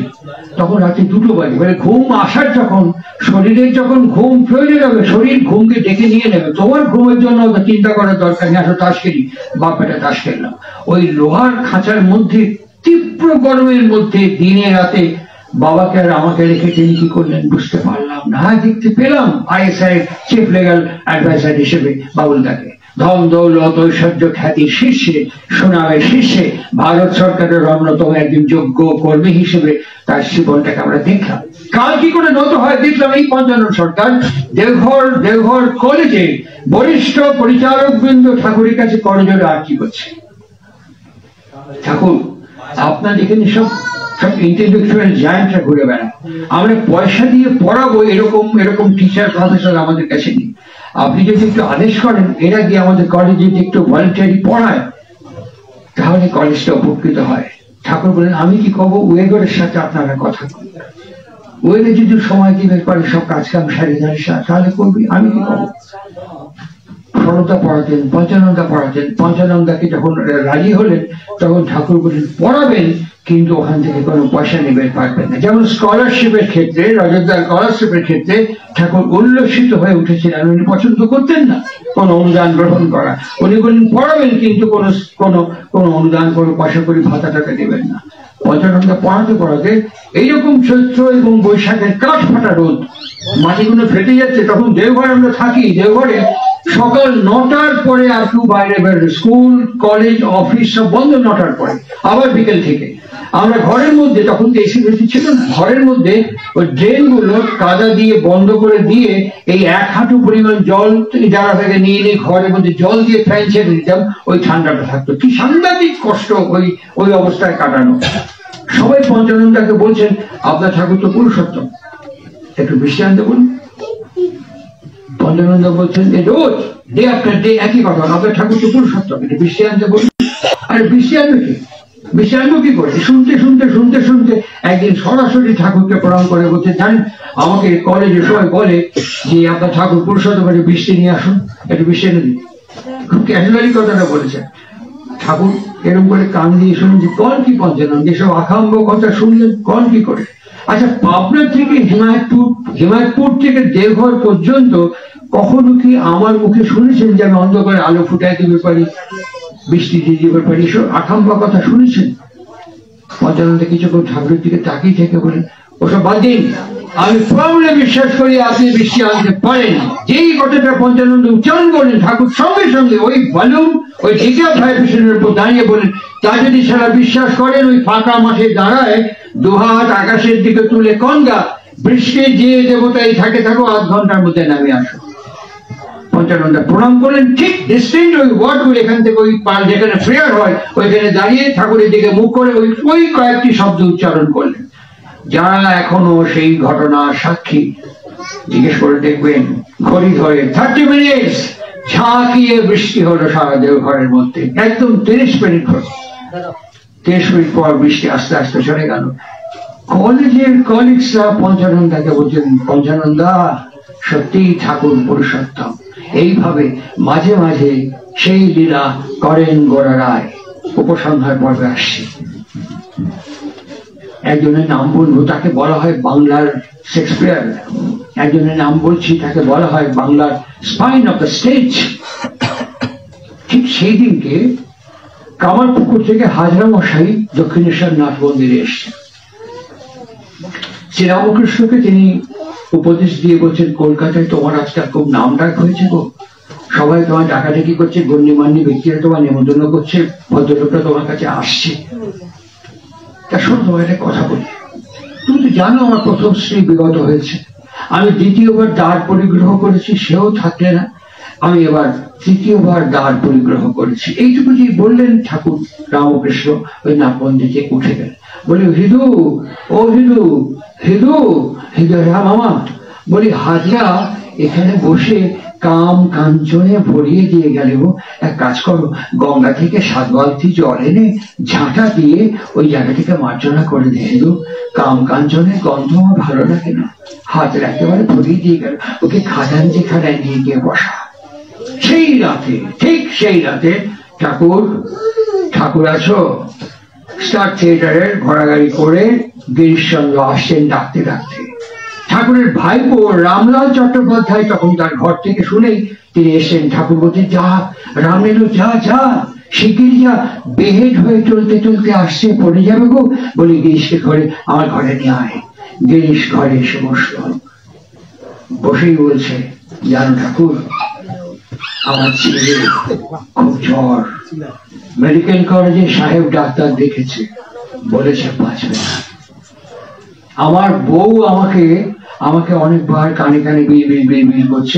তখন রাতে 2টো বাজে। মানে ঘুম আসার যখন শরীরের যখন ঘুম প্রয়োজন হবে, শরীর ঘুমকে ডেকে নিয়ে নেবে। তোমার ঘুমের জন্য চিন্তা করার দরকার নেই, আসো তাস খেলি। বাপ বেটা তাস খেললাম ওই লোহার খাঁচার মধ্যে, তীব্র গরমের মধ্যে, দিনে রাতে। বাবাকে আর আমাকে রেখে তিনি কি করলেন বুঝতে পারলাম না। দেখতে পেলাম ISI চিফ লিগ্যাল অ্যাডভাইজার হিসেবে বাবুলদাকে, ধন দৌলত ঐশ্বর্য খ্যাতির শীর্ষে, সুনামের শীর্ষে, ভারত সরকারের অন্যতম একজন যোগ্য কর্মী হিসেবে তার জীবনটাকে আমরা দেখলাম। কাল কি করে নত হয় দেখলাম এই পঞ্চানন সরকার দেওঘর কলেজে বরিষ্ঠ পরিচালক বৃন্দ ঠাকুরের কাছে করজোড়ে আর্জি করছে, ঠাকুর আপনার এখানে সব ইন্টেলেকচুয়াল জায়ান্টরা ঘুরে বেড়ায়, আমরা পয়সা দিয়ে পড়াবো এরকম টিচার প্রফেসর আমাদের কাছে নেই। আপনি যদি একটু আদেশ করেন এরা গিয়ে আমাদের কলেজে একটু ভলেন্টারি পড়ায়, তাহলে কলেজটা উপকৃত হয়। ঠাকুর বলেন, আমি কি করবো, ওয়েগরের সাথে আপনারা কথা বলবেন। ওইটা যদি সময় দিবে পারে সব কাজ কাম সারিয়ে তাহলে করবি, আমি কি করবো? সরতা পড়াতেন, পঞ্চানন্দা পড়াতেন। পঞ্চানন্দাকে যখন রাজি হলেন তখন ঠাকুর বলেন পড়াবেন, কিন্তু ওখান থেকে কোনো পয়সা নেবেন পারবেন না। যেমন স্কলারশিপের ক্ষেত্রে, রজতদার স্কলারশিপের ক্ষেত্রে ঠাকুর উল্লসিত হয়ে উঠেছিলেন। উনি পছন্দ করতেন না কোন অনুদান গ্রহণ করা। উনি বলেন পড়াবেন, কিন্তু কোন অনুদান, কোনো পয়সা করে ভাতা টাকা দেবেন না। পঞ্চানন্দা পড়াতে পড়াতে এইরকম চৈত্র এবং বৈশাখের কাঠ ফাটা রোদ, মাটিগুলো ফেটে যাচ্ছে। তখন দেওঘরে আমরা থাকি, দেওঘরে সকাল 9টার পরে আর কেউ বাইরে বেরোয়, স্কুল কলেজ অফিস সব বন্ধ 9টার পরে, আবার বিকেল থেকে। আমরা ঘরের মধ্যে, তখন তো এসি বেশি ছিল না, ঘরের মধ্যে ওই ড্রেন গুলো কাদা দিয়ে বন্ধ করে দিয়ে এই 1 হাঁটু পরিমাণ জল যারা থেকে নিয়ে ঘরের মধ্যে জল দিয়ে ফ্যান ছেড়ে দিতাম, ওই ঠান্ডাটা থাকতো। কি সাংঘাতিক কষ্ট ওই অবস্থায় কাটানো। সবাই পঞ্চানন্দাকে বলছেন আপনার ঠাকুর তো পুরুষোত্তম, একটু বৃষ্টি আনতে বলুন। পঞ্চানন্দা বলছেন রোজ ডে আফটার ডে একই কথা, আপনার ঠাকুর তো পুরুষোত্তম, একটু বৃষ্টি আনতে বলুন। আরে বৃষ্টি আনবে কি, বৃষ্টি আনবো কি করে? শুনতে শুনতে শুনতে শুনতে একদিন সরাসরি ঠাকুরকে প্রণাম করে বলছে, জানেন আমাকে কলেজে সবাই বলে যে আপনার ঠাকুর পুরুষোত্তম, বৃষ্টি নিয়ে আসুন, একটু বৃষ্টি এনে দিন। খুব ক্যাজুয়ালি কথাটা বলেছেন। ঠাকুর এরকম করে কান দিয়ে শুনুন যে কন কি পঞ্চানন্দ, এসব আখাম্ব কথা শুনলেন, কন কি করে? আচ্ছা, পাবনা থেকে হিমায়তপুর থেকে দেওঘর পর্যন্ত কখনো কি আমার মুখে শুনেছেন যে আমি অন্ধকারে আলো ফুটাই দিতে পারি, বৃষ্টি দিয়ে দিতে পারি? এসব আখাম্বা কথা শুনেছেন? পঞ্চানন্দ কিছুক্ষণ ঠাকুরের দিকে তাকিয়ে থেকে বলেন ওসব বাদ দিন, আমি প্রবলে বিশ্বাস করি আপনি বৃষ্টি আনতে পারেন। যেই কথাটা পঞ্চানন্দ উচ্চারণ করেন, ঠাকুর সঙ্গে সঙ্গে ওই ভলিউম, ওই ডিগ্রা ভাইব্রেশনের উপর দাঁড়িয়ে বলেন, তা যদি সারা বিশ্বাস করেন ওই ফাঁকা মাঠে দাঁড়ায় 2 হাত আকাশের দিকে তুলে কনগা, বৃষ্টির যে দেবতাই থাকে থাকো 8 ঘন্টার মধ্যে নামে আসো। পঞ্চানন্দা প্রণাম করেন, ঠিক ডিস্টিংক্ট ওই ওয়ার্ড গুলো এখান থেকে ওই যেখানে প্রেয়ার হয় ওইখানে দাঁড়িয়ে ঠাকুরের দিকে মুখ করে ওই কয়েকটি শব্দ উচ্চারণ করলেন। যারা এখনো সেই ঘটনার সাক্ষী, জিজ্ঞেস করে দেখবেন ঘড়ি ধরে 30 মিনিট ঝাঁকিয়ে বৃষ্টি হলো সারা দেওঘরের মধ্যে, একদম 30 মিনিট হলো। 30 মিনিট পর বৃষ্টি আস্তে আস্তে চলে গেল। কলেজের কলিগসরা পঞ্চানন্দাকে বলছেন, পঞ্চানন্দা সত্যি ঠাকুর পুরুষোত্তম। এইভাবে মাঝে মাঝে সেই লীলা করেন গোরা রায়। উপসংহার পর্বে আসছে। একজনের নাম বলবো, তাকে বলা হয় বাংলার শেক্সপিয়ার। একজনের নাম বলছি, তাকে বলা হয় বাংলার স্পাইন অফ দ্য স্টেজ। ঠিক সেই দিনকে কামারপুকুর থেকে হাজরা মশাই দক্ষিণেশ্বর নাথ মন্দিরে এসছেন। শ্রীরামকৃষ্ণকে তিনি উপদেশ দিয়ে বলছেন, কলকাতায় তোমার আজকাল খুব নাম ডাক হয়েছে গো, সবাই তোমার ডাকাডাকি করছে, গণ্যমান্য ব্যক্তিরা তোমার নিমন্ত্রণ করছে, ভদ্রলোকরা তোমার কাছে আসছে। তা শোনো, তোমার একটা কথা বলি। তুমি তো জানো আমার প্রথম স্ত্রী বিগত হয়েছে, আমি দ্বিতীয়বার দ্বার পরিগ্রহ করেছি, সেও থাকলে না, আমি এবার তৃতীয়বার দ্বার পরিগ্রহ করেছি। এইটুকু যে বললেন ঠাকুর রামকৃষ্ণ ওই নাথ মন্দিরে উঠে গেলেন, বলে হৃদু, ও হৃদু, হৃদু, হৃদয়া মামা, বলি হাজরা এখানে বসে কাম কাঞ্চনে ভরিয়ে দিয়ে গেল। এক কাজ করো, গঙ্গা থেকে 7 বালতি জল এনে ঝাঁটা দিয়ে ওই জায়গাটিকে মার্জনা করে দিয়ে দিল। কাম কাঞ্চনের গন্ধ আমার ভালো লাগে না। হাতের একেবারে ভরিয়ে দিয়ে গেল, ওকে খাজাঞ্চি খানায় নিয়ে গিয়ে বসা। সেই রাতে, ঠিক সেই রাতে ঠাকুর আছো স্টার থিয়েটারের ঘোড়াগাড়ি করে গিরিশচন্দ্র আসছেন ডাকতে ডাকতে। ঠাকুরের ভাইপো রামলাল চট্টোপাধ্যায় তখন তার ঘর থেকে শুনেই তিনি এসেছেন। ঠাকুর বলতে, যা রাম এলো, যা যা শিগগির যা, বেহেড হয়ে চলতে চলতে আসছে, পড়ে যাবে গো। বলি গিরিশকে ঘরে, আমার ঘরে নিয়ে আয়। গিরিশ ঘরে এসে বসলো, বসেই বলছে, জানো ঠাকুর, আমার ছেলে খুব জ্বর, মেডিকেল কলেজে সাহেব ডাক্তার দেখেছে, বলেছে বাঁচবে না। আমার বউ আমাকে অনেকবার কানে কানে বিড় করছে।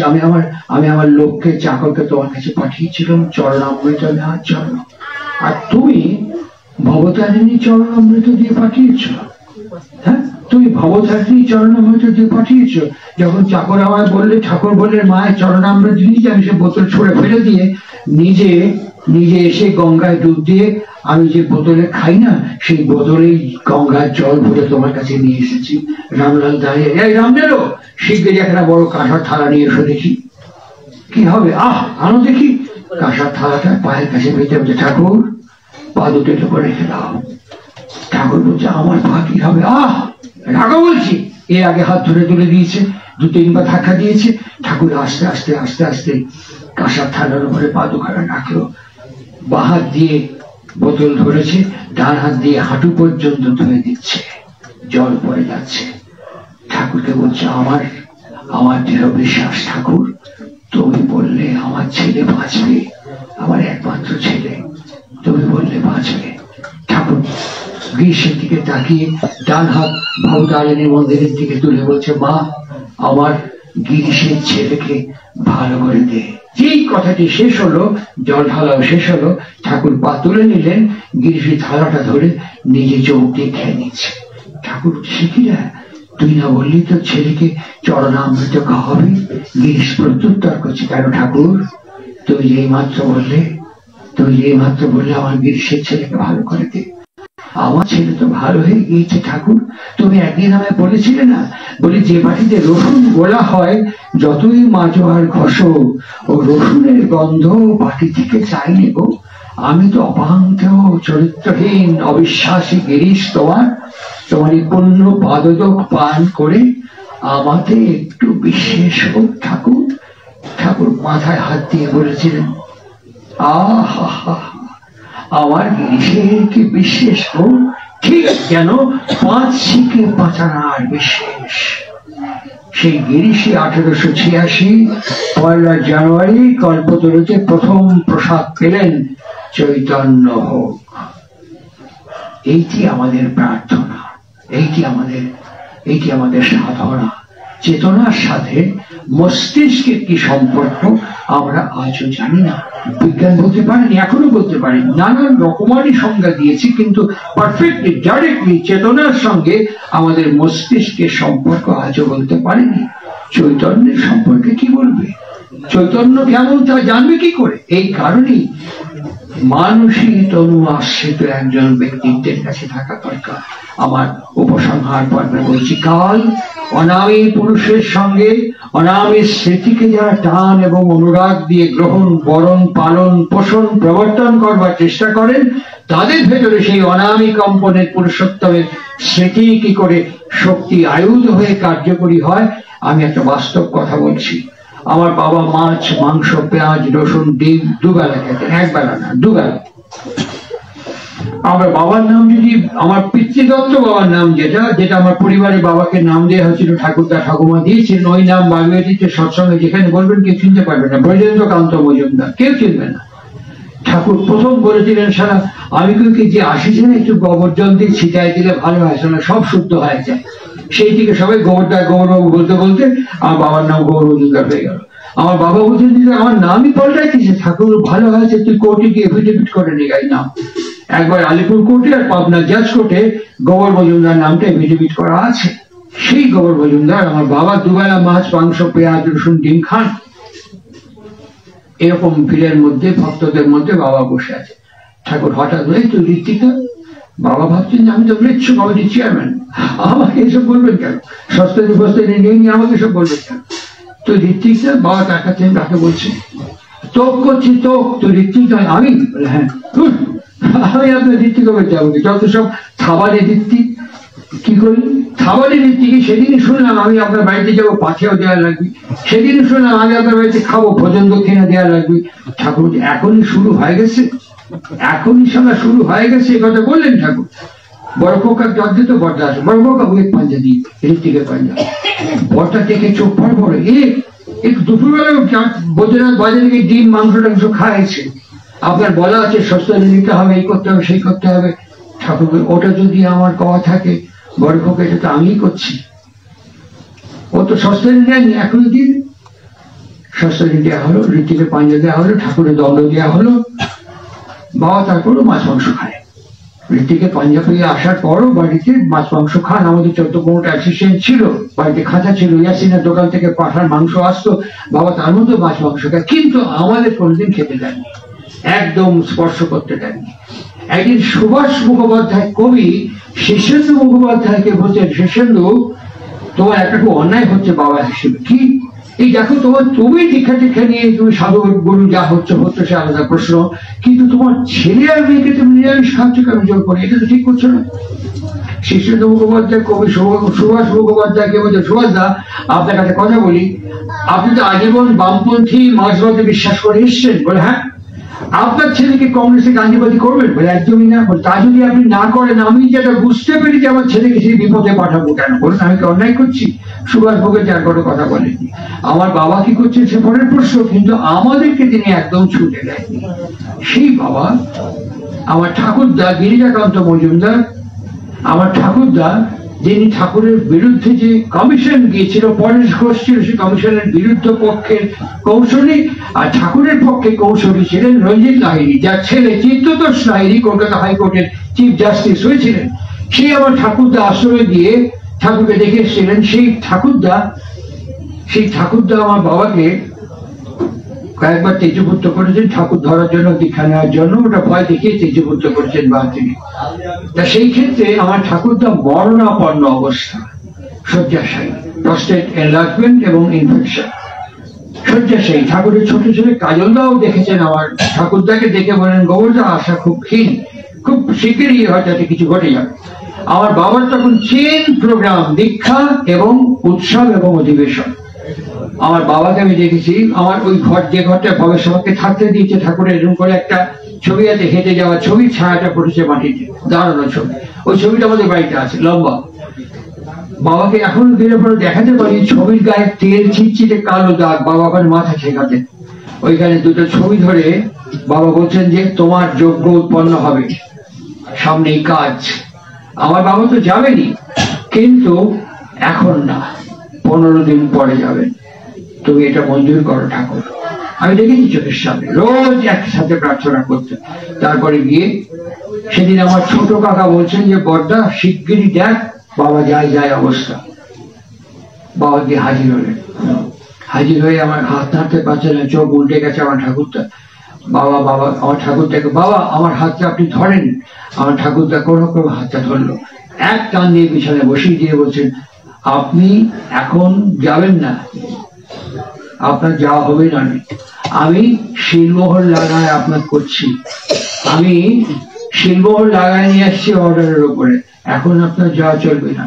আমি আমার লোককে, চাকরকে তোমার কাছে পাঠিয়েছিলাম চরণামৃত নেওয়ার জন্য, আর তুমি ভবতারিণী চরণামৃত দিয়ে পাঠিয়েছ। হ্যাঁ, তুমি ভবতারিণী চরণামৃত দিয়ে পাঠিয়েছ। যখন চাকর আমায় বললে, ঠাকুর বললেন মায়ের চরণামৃত দিয়েছি, আমি সে বোতল ছুঁড়ে ফেলে দিয়ে নিজে নিজে এসে গঙ্গায় ডুব দিয়ে আমি যে বোতলে খাই না, সেই বোতলেই গঙ্গার জল ভরে তোমার কাছে নিয়ে এসেছি। রামলাল দাঁড়িয়ে, এই রামলালও শিগগিরি একটা বড় কাঁসার থালা নিয়ে এসো দেখি। কি হবে? আনো দেখি। কাঁসার থালাটা পায়ের কাছে পেতে বলছে, ঠাকুর পা দুটো করে রেখে দাও। ঠাকুর বলছে, আমার পা কি হবে? রাখো বলছি। এর আগে হাত ধরে তুলে দিয়েছে, 2-3 বার ধাক্কা দিয়েছে। ঠাকুর আস্তে আস্তে আস্তে আস্তে কাঁসার থালার উপরে পা দুখানা রাখলো। বাঁ হাত দিয়ে বোতল ধরেছে, ডান হাত দিয়ে হাঁটু পর্যন্ত ধুয়ে দিচ্ছে, জল পড়ে যাচ্ছে। ঠাকুরকে বলছে, আমার দৃঢ় বিশ্বাস ঠাকুর, তুমি বললে আমার ছেলে বাঁচবে, আমার একমাত্র ছেলে, তুমি বললে বাঁচবে। ঠাকুর গ্রীষ্মের দিকে তাকিয়ে ডান হাত ভবতারিণী মন্দিরের দিকে তুলে বলছে, মা আমার গিরিশের ছেলেকে ভালো করে দে। যেই কথাটি শেষ হলো, জল ঢালাও শেষ হলো, ঠাকুর পা তুলে নিলেন, গিরিশের থালাটা ধরে নিজে চোখ দিয়ে খেয়ে নিচ্ছে। ঠাকুর শিখিরা, তুই না বললি তোর ছেলেকে চরণামৃত খাওয়াবে? গিরিশ প্রত্যুত্তর করছে, কেন ঠাকুর? তুই যেই মাত্র বললে আমার গিরিশের ছেলেকে ভালো করে দে। আমার ছেলে তো ভালো হয়ে গিয়েছে ঠাকুর। তুমি একদিন আমায় বলেছিলে না, বলি যে বাটিতে রসুন গোলা হয়, যতই মাজো আর ঘষো, ও রসুনের গন্ধ বাটি থেকে চাই নেব। আমি তো অপান্ত চরিত্রহীন অবিশ্বাসী গিরিশ, তোমার এই পূর্ণ পাদোদক পান করে আমাকে একটু বিশেষ হোক ঠাকুর। ঠাকুর মাথায় হাত দিয়ে বলেছিলেন, আমার গিরিশের কি বিশেষ হোক, ঠিক যেন 5 শিকে পাচানার বিশেষ। সেই গিরিশে 1886 1 জানুয়ারি কল্পতরুতে প্রথম প্রসাদ পেলেন, চৈতন্য হোক। এইটি আমাদের প্রার্থনা, এইটি আমাদের সাধনা। চেতনার সাথে মস্তিষ্কের কি সম্পর্ক আমরা আজও জানি না। বিজ্ঞান বলতে পারেনি, এখনো বলতে পারেনি, নানান রকমারি সংজ্ঞা দিয়েছি, কিন্তু পারফেক্টলি ডাইরেক্টলি চেতনার সঙ্গে আমাদের মস্তিষ্কের সম্পর্ক আজও বলতে পারেনি। চৈতন্যের সম্পর্কে কি বলবে? চৈতন্য কেমন তা জানবে কি করে? এই কারণেই মানসী তনু আশ্রিত একজন ব্যক্তিত্বের কাছে থাকা দরকার। আমার উপসংহার পর্বে বলছি, কাল অনামী পুরুষের সঙ্গে অনামী স্মৃতিকে যারা টান এবং অনুরাগ দিয়ে গ্রহণ, বরণ, পালন, পোষণ, প্রবর্তন করবার চেষ্টা করেন, তাদের ভেতরে সেই অনামী কম্পনের পুরুষোত্তমের স্মৃতি কি করে শক্তি আয়ুধ হয়ে কার্যকরী হয়। আমি একটা বাস্তব কথা বলছি। আমার বাবা মাছ, মাংস, পেঁয়াজ, রসুন, ডিম 2 বেলা খেতেন, 1 বেলা না, 2 বেলা। আমার বাবার নাম যদি, আমার পিতৃদত্ত বাবার নাম যেটা আমার পরিবারের বাবাকে নাম দেওয়া হয়েছিল, ঠাকুরদা ঠাকুমা দিয়েছিলেন, ওই নাম বাগবিটিতে সৎসঙ্গে যেখানে বলবেন কেউ চিনতে পারবে না, ব্রজেন্দ্রকান্ত মজুমদার, কেউ চিনবে না। ঠাকুর প্রথম বলেছিলেন, সারা আমি কি যে আসিছে না, একটু গোবর জল দিয়ে ছিটাই দিলে ভালো হয়, সারা সব শুদ্ধ হয়ে যায়। সেই থেকে সবাই গৌরবাবু বলতে বলতে আমার বাবার নাম গৌর মজুমদার হয়ে গেল। আমার বাবা বলছেন যে আমার নামই পাল্টাইতেছে, ঠাকুর ভালো হয়েছে, তুই কোর্টে গিয়ে এফিডেভিট করে নিয়ে গাই নাম। একবার আলিপুর কোর্টে আর পাবনা জাজ কোর্টে গৌর মজুমদার নামটা এফিডেভিট করা আছে। সেই গৌর মজুমদার, আমার বাবা 2 বেলা মাছ, মাংস, পেঁয়াজ, রসুন, ডিম খান। এরকম ভিড়ের মধ্যে, ভক্তদের মধ্যে বাবা বসে আছে। ঠাকুর হঠাৎ বলে, তুই ঋত্বিকা? বাবা ভাবছেন যে আমি তো মৃত্যু কমিটির চেয়ারম্যান, আমাকে এসব বলবেন কেন? সস্তানি বস্তানি নিয়ে আমাকে এসব বলবেন কেন? তুই ঋত্বিকা? বাবা তাকাচ্ছেন, কাকে বলছে? তোক করছি, তোক। তুই ঋত্বিক? আমি? হ্যাঁ। আমি আপনার ঋত্বিক হবে যাবো, যত সব খাবারের ঋত্বিক। কি করি খাবারের ঋত্বিক? সেদিনই শুনলাম আমি আপনার বাড়িতে যাবো, পাথেও দেওয়া লাগবে। সেদিনই শুনলাম আমি আপনার বাড়িতে খাবো, ভোজন দক্ষিণা দেওয়া লাগবে। ঠাকুর এখনই শুরু হয়ে গেছে, এখনই সঙ্গে শুরু হয়ে গেছে, এ কথা বললেন ঠাকুর। বড় পোকার জল দিত, বড়টা আছে, বড় পোকা ওই পাঞ্জা দিই, ঋত্বিকের পাঞ্জা। বড়টা দেখে চোখ পড় পড়ে, একটু দুপুরবেলা বৈদ্যনাথ বাজারে গিয়ে ডিম, মাংস টাংস খাইছে। আপনার বলা আছে সস্তানি নিতে হবে, এই করতে হবে, সেই করতে হবে। ঠাকুর ওটা যদি আমার কওয়া থাকে, বড় পোকা এটা তো আমিই করছি, ও তো সস্তানি নেয়নি, এখনই দিন। সস্তানি দেওয়া হলো, ঋত্বিকের পাঞ্জা দেওয়া হলো, ঠাকুরের দণ্ড দেওয়া হলো। বাবা তারপরও মাছ মাংস খায়। ঋত্বিকের পাঞ্জা পেয়ে আসার পরও বাড়িতে মাছ মাংস খান। আমাদের 14-15 অ্যাসিস্ট্যান্ট ছিল, বাড়িতে খাঁচা ছিল, ইয়াসিনের দোকান থেকে পাঠার মাংস আসতো, বাবা তার মধ্যে মাছ মাংস খায়, কিন্তু আমাদের কোনোদিন খেতে দেয়নি। একদম স্পর্শ করতে দেননি। একদিন সুভাষ মুখোপাধ্যায় কবি শীর্ষেন্দু মুখোপাধ্যায়কে বলছেন, শীর্ষেন্দু তোমার একটা খুব অন্যায় হচ্ছে বাবা হিসেবে। কি? এই দেখো তুমি দীক্ষা টিক্ষা নিয়ে তুমি সাধু গুরু যা হচ্ছে সে আলাদা প্রশ্ন, কিন্তু তোমার ছেলে আর মেয়েকে তুমি নিরামিষ খাচ্ছ কেন জোর করে? এটা তো ঠিক করছো না। শীর্ষেন্দু মুখোপাধ্যায় কবি সুভাষ মুখোপাধ্যায়কে বলছে, সুভাষ দা আপনার কাছে কথা বলি, আপনি তো আজীবন বামপন্থী মার্ক্সবাদে বিশ্বাস করে এসছেন। বলে হ্যাঁ। আপনার ছেলেকে কংগ্রেসে গান্ধীবাদী করবেন? বলে একদমই না। বলে তা যদি আপনি না করেন, আমি যেটা বুঝতে পেরে যে আমার ছেলেকে সেই বিপদে পাঠাবো কেন? বলুন আমি কি অন্যায় করছি? সুভাষ মুখোপাধ্যায় আর কোনো কথা বলেননি। আমার বাবা কি করছেন সে পরের প্রশ্ন, কিন্তু আমাদেরকে তিনি একদম ছুটে দেননি। সেই বাবা আমার ঠাকুরদা গিরিজাকান্ত মজুমদার, আমার ঠাকুরদা, যিনি ঠাকুরের বিরুদ্ধে যে কমিশন গিয়েছিল, পরেশ ঘোষ ছিল সেই কমিশনের বিরুদ্ধ পক্ষের কৌশলী, আর ঠাকুরের পক্ষে কৌশলী ছিলেন রঞ্জিত লাহিড়ী, যার ছেলে চিত্ততোষ লাহিড়ী কলকাতা হাইকোর্টের চিফ জাস্টিস হয়েছিলেন। সেই আমার ঠাকুরদা আশ্রমে গিয়ে ঠাকুরকে দেখে এসেছিলেন। সেই ঠাকুরদা আমার বাবাকে কয়েকবার তেজপুত্র করেছেন ঠাকুর ধরার জন্য, দীক্ষা নেওয়ার জন্য। ওটা ভয় দেখিয়ে তেজপুত্র করেছেন বা তিনি। তা সেই ক্ষেত্রে আমার ঠাকুরদা মরণাপন্ন অবস্থা, শয্যাশায়ী, প্রস্টেট এনলার্জমেন্ট এবং ইনফেকশন, শয্যাশায়ী। ঠাকুরের ছোট ছেলে কাজলদাও দেখেছেন আমার ঠাকুরদাকে, দেখে বলেন গোবরদা আশা খুব ক্ষীণ, খুব শিগগিরই হয়তো কিছু ঘটে যাবে। আমার বাবার তখন চেন প্রোগ্রাম, দীক্ষা এবং উৎসব এবং অধিবেশন। আমার বাবাকে আমি দেখেছি, আমার ওই ঘর, যে ঘরটা ভবেশ্বরকে থাকতে দিয়েছে ঠাকুরের, এরকম করে একটা ছবি আছে, হেঁটে যাওয়া ছবি, ছায়াটা পড়েছে মাটিতে, দাঁড়ানো ছবি। ওই ছবিটা আমাদের বাড়িতে আছে, লম্বা। বাবাকে এখন গেলে পরে দেখাতে পারি, ছবির গায়ে তেল ছিটছিটে কালো দাগ, বাবা ওখানে মাথা ঠেকাতে। ওইখানে দুটো ছবি ধরে বাবা বলছেন যে তোমার যজ্ঞ উৎপন্ন হবে, সামনেই কাজ। আমার বাবা তো যাবেনি, কিন্তু এখন না, 15 দিন পরে যাবেন, তুমি এটা মঞ্জুর করো ঠাকুর। আমি দেখেছি চোখের সামনে, রোজ একসাথে প্রার্থনা করতে। তারপরে গিয়ে সেদিন আমার ছোট কাকা বলছেন যে বড়দা শিগগিরই দেখ বাবা যায় অবস্থা। বাবা গিয়ে হাজির হয়ে আমার হাত নাড়তে পারছে না, চোখ উল্টে গেছে আমার ঠাকুরদা। বাবা আমার ঠাকুরদাকে, বাবা আমার হাতটা আপনি ধরেন। আমার ঠাকুরদা কোনো হাতটা ধরলো, এক টান দিয়ে বিছানায় বসিয়ে দিয়ে বলছেন, আপনি এখন যাবেন না, আপনার যাওয়া হবে না। আমি শিলমোহর লাগায় আপনার করছি, আমি শিলমোহর লাগায় নিয়ে আসছি অর্ডারের উপরে, এখন আপনার যাওয়া চলবে না।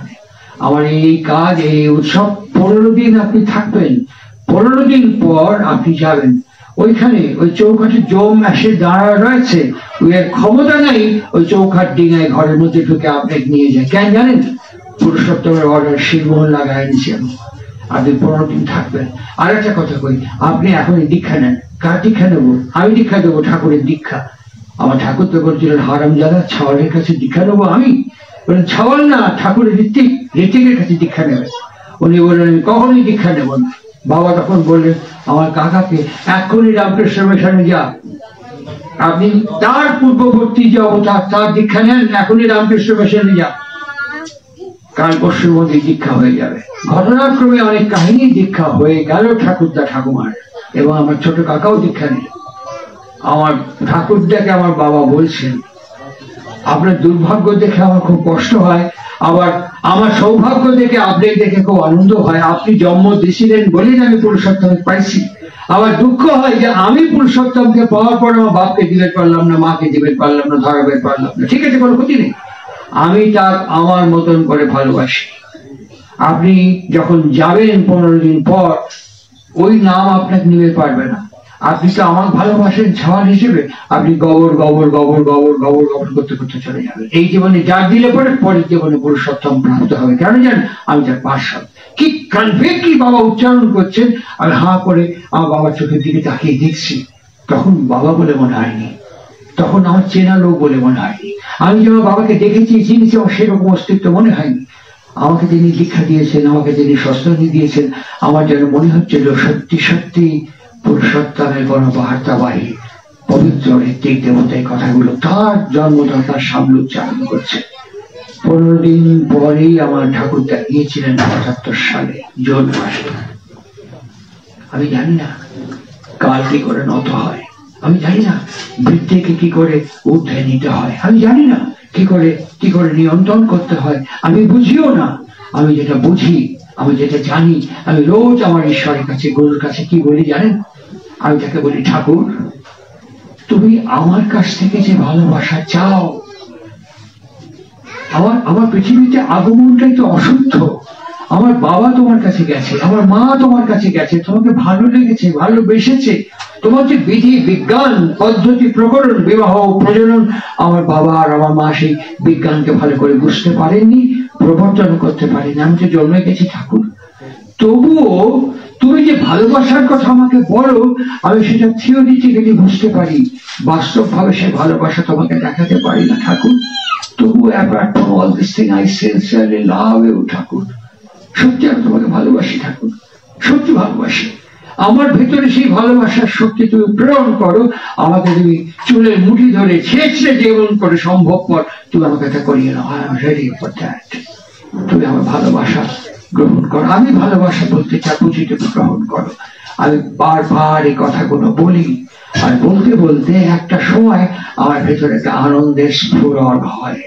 আমার এই কাজ, এই উৎসব 15 দিন আপনি থাকবেন, 15 দিন পর আপনি যাবেন। ওইখানে ওই চৌকাঠে জম এসে দাঁড়া রয়েছে, ওই এর ক্ষমতা নাই ওই চৌকাঠ ডিঙায় ঘরের মধ্যে ঢুকে আপনাকে নিয়ে যায়। কেন জানেন? পুরুষোত্তমের অর্ডার শিলমোহর লাগায় নিয়েছি আমি, আপনি 15 দিন থাকবেন। আর একটা কথা কই, আপনি এখন দীক্ষা নেন। কার দীক্ষা নেবো? আমি দীক্ষা দেবো, ঠাকুরের দীক্ষা। আমার ঠাকুর তো বলছিলেন, হারামজাদা, ছাওয়ালের কাছে দীক্ষা নেবো আমি? বলেন ছাওয়াল না, ঠাকুরের ঋত্বিকের কাছে দীক্ষা নেবেন। উনি বললেন আমি কখনোই দীক্ষা নেব না। বাবা তখন বললেন আমার কাকাকে, এক্ষুনি রামকৃষ্ণ মিশনে যা, আপনি তার পূর্ববর্তী যে অবতার তার দীক্ষা নেন, এখনই রামকৃষ্ণ মিশনে যা, কাল পরশুর মধ্যে দীক্ষা হয়ে যাবে। ঘটনাক্রমে অনেক কাহিনী দীক্ষা হয়ে গেল ঠাকুরদা ঠাকুমার, এবং আমার ছোট কাকাও দীক্ষা নিল। আমার ঠাকুরদাকে আমার বাবা বলছেন, আপনার দুর্ভাগ্য দেখে আমার খুব কষ্ট হয়, আবার আমার সৌভাগ্য দেখে আপনাকে দেখে খুব আনন্দ হয়। আপনি জন্ম দিয়েছিলেন বলেই আমি পুরুষোত্তমকে পাইছি। আবার দুঃখ হয় যে আমি পুরুষোত্তমকে পাওয়ার পর আমার বাপকে দিতে পারলাম না, মাকে দিতে পারলাম না, ধরাবে পারলাম না। ঠিক আছে, কোনো ক্ষতি নেই, আমি তার আমার মতন করে ভালোবাসি। আপনি যখন যাবেন 15 দিন পর, ওই নাম আপনাকে নিতে পারবে না। আপনি তো আমার ভালোবাসেন ছাওয়াল হিসেবে, আপনি গবর গবর গবর গবর গবর গবর করতে করতে চলে যাবেন। এই জীবনে যার দিলে পরে পরের জীবনে পুরুষোত্তম প্রাপ্ত হবে। কেন জানেন? আমি তার পার্শ্বদ। কি কনভিক্টলি বাবা উচ্চারণ করছেন, আমি হাঁ করে আমার বাবার চোখের দিকে তাকিয়ে দেখছি। তখন বাবা বলে মনে হয়নি, তখন আমার চেনা লোক বলে মনে হয়নি। আমি যখন বাবাকে দেখেছি, চিনেছি, আমার সেরকম অস্তিত্ব মনে হয়নি। আমাকে তিনি দীক্ষা দিয়েছেন, আমাকে তিনি স্বস্তি দিয়েছেন। আমার যেন মনে হচ্ছিল সত্যি সত্যি পুরুষোত্তমের কোন বার্তাবাহী পবিত্র ঋত্বিক দেবতার কথাগুলো তার জন্মদাতার সামনে উচ্চারণ করছে। 15 দিন পরেই আমার ঠাকুরদা গিয়েছিলেন 75 সালে জুন মাসে। আমি জানি না কাল কি করে নত হয়, আমি জানি না বৃত্তিকে কি করে ঊর্ধ্বে নিতে হয়, আমি জানি না কি করে নিয়ন্ত্রণ করতে হয়, আমি বুঝিও না। আমি যেটা বুঝি, আমি যেটা জানি, আমি রোজ আমার ঈশ্বরের কাছে, গুরুর কাছে কি বলি জানেন? আমি তাকে বলি, ঠাকুর তুমি আমার কাছ থেকে যে ভালোবাসা চাও, আমার পৃথিবীতে আগমনটাই তো অশুদ্ধ। আমার বাবা তোমার কাছে গেছে, আমার মা তোমার কাছে গেছে, তোমাকে ভালো লেগেছে, ভালোবেসেছে। তোমার যে বিধি বিজ্ঞান পদ্ধতি প্রকরণ বিবাহ প্রজনন, আমার বাবা আর আমার মা সেই বিজ্ঞানকে ভালো করে বুঝতে পারেননি, প্রবর্তন করতে পারেনি। আমি তো জন্মে গেছি ঠাকুর, তবুও তুমি যে ভালোবাসার কথা আমাকে বলো, আমি সেটা থিওরিটিক্যালি বুঝতে পারি, বাস্তবভাবে সে ভালোবাসা তোমাকে দেখাতে পারি না ঠাকুর। তবুও apart from all this thing I sincerely love you ঠাকুর। সত্যি আমি তোমাকে ভালোবাসি ঠাকুর, সত্যি ভালোবাসি। আমার ভেতরে সেই ভালোবাসার শক্তি তুমি প্রেরণ করো, আমাকে তুমি চুলের মুঠি ধরে ছেঁচড়ে যেমন করে সম্ভবপর তুমি আমাকে এটা করিয়ে নাও। I am ready for that। তুমি আমার ভালোবাসা গ্রহণ করো, আমি ভালোবাসা বলতে চাই, বুঝি তুমি গ্রহণ করো। আমি বারবার এই কথাগুলো বলি, আর বলতে বলতে একটা সময় আমার ভেতরে একটা আনন্দের স্ফুরণ হয়,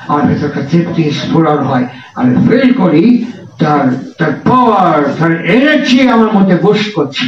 আমার ভেতরে একটা তৃপ্তির স্ফুরণ হয়। আমি ফিল করি তার পাওয়ার, তার এনার্জি আমার মধ্যে বস করছে।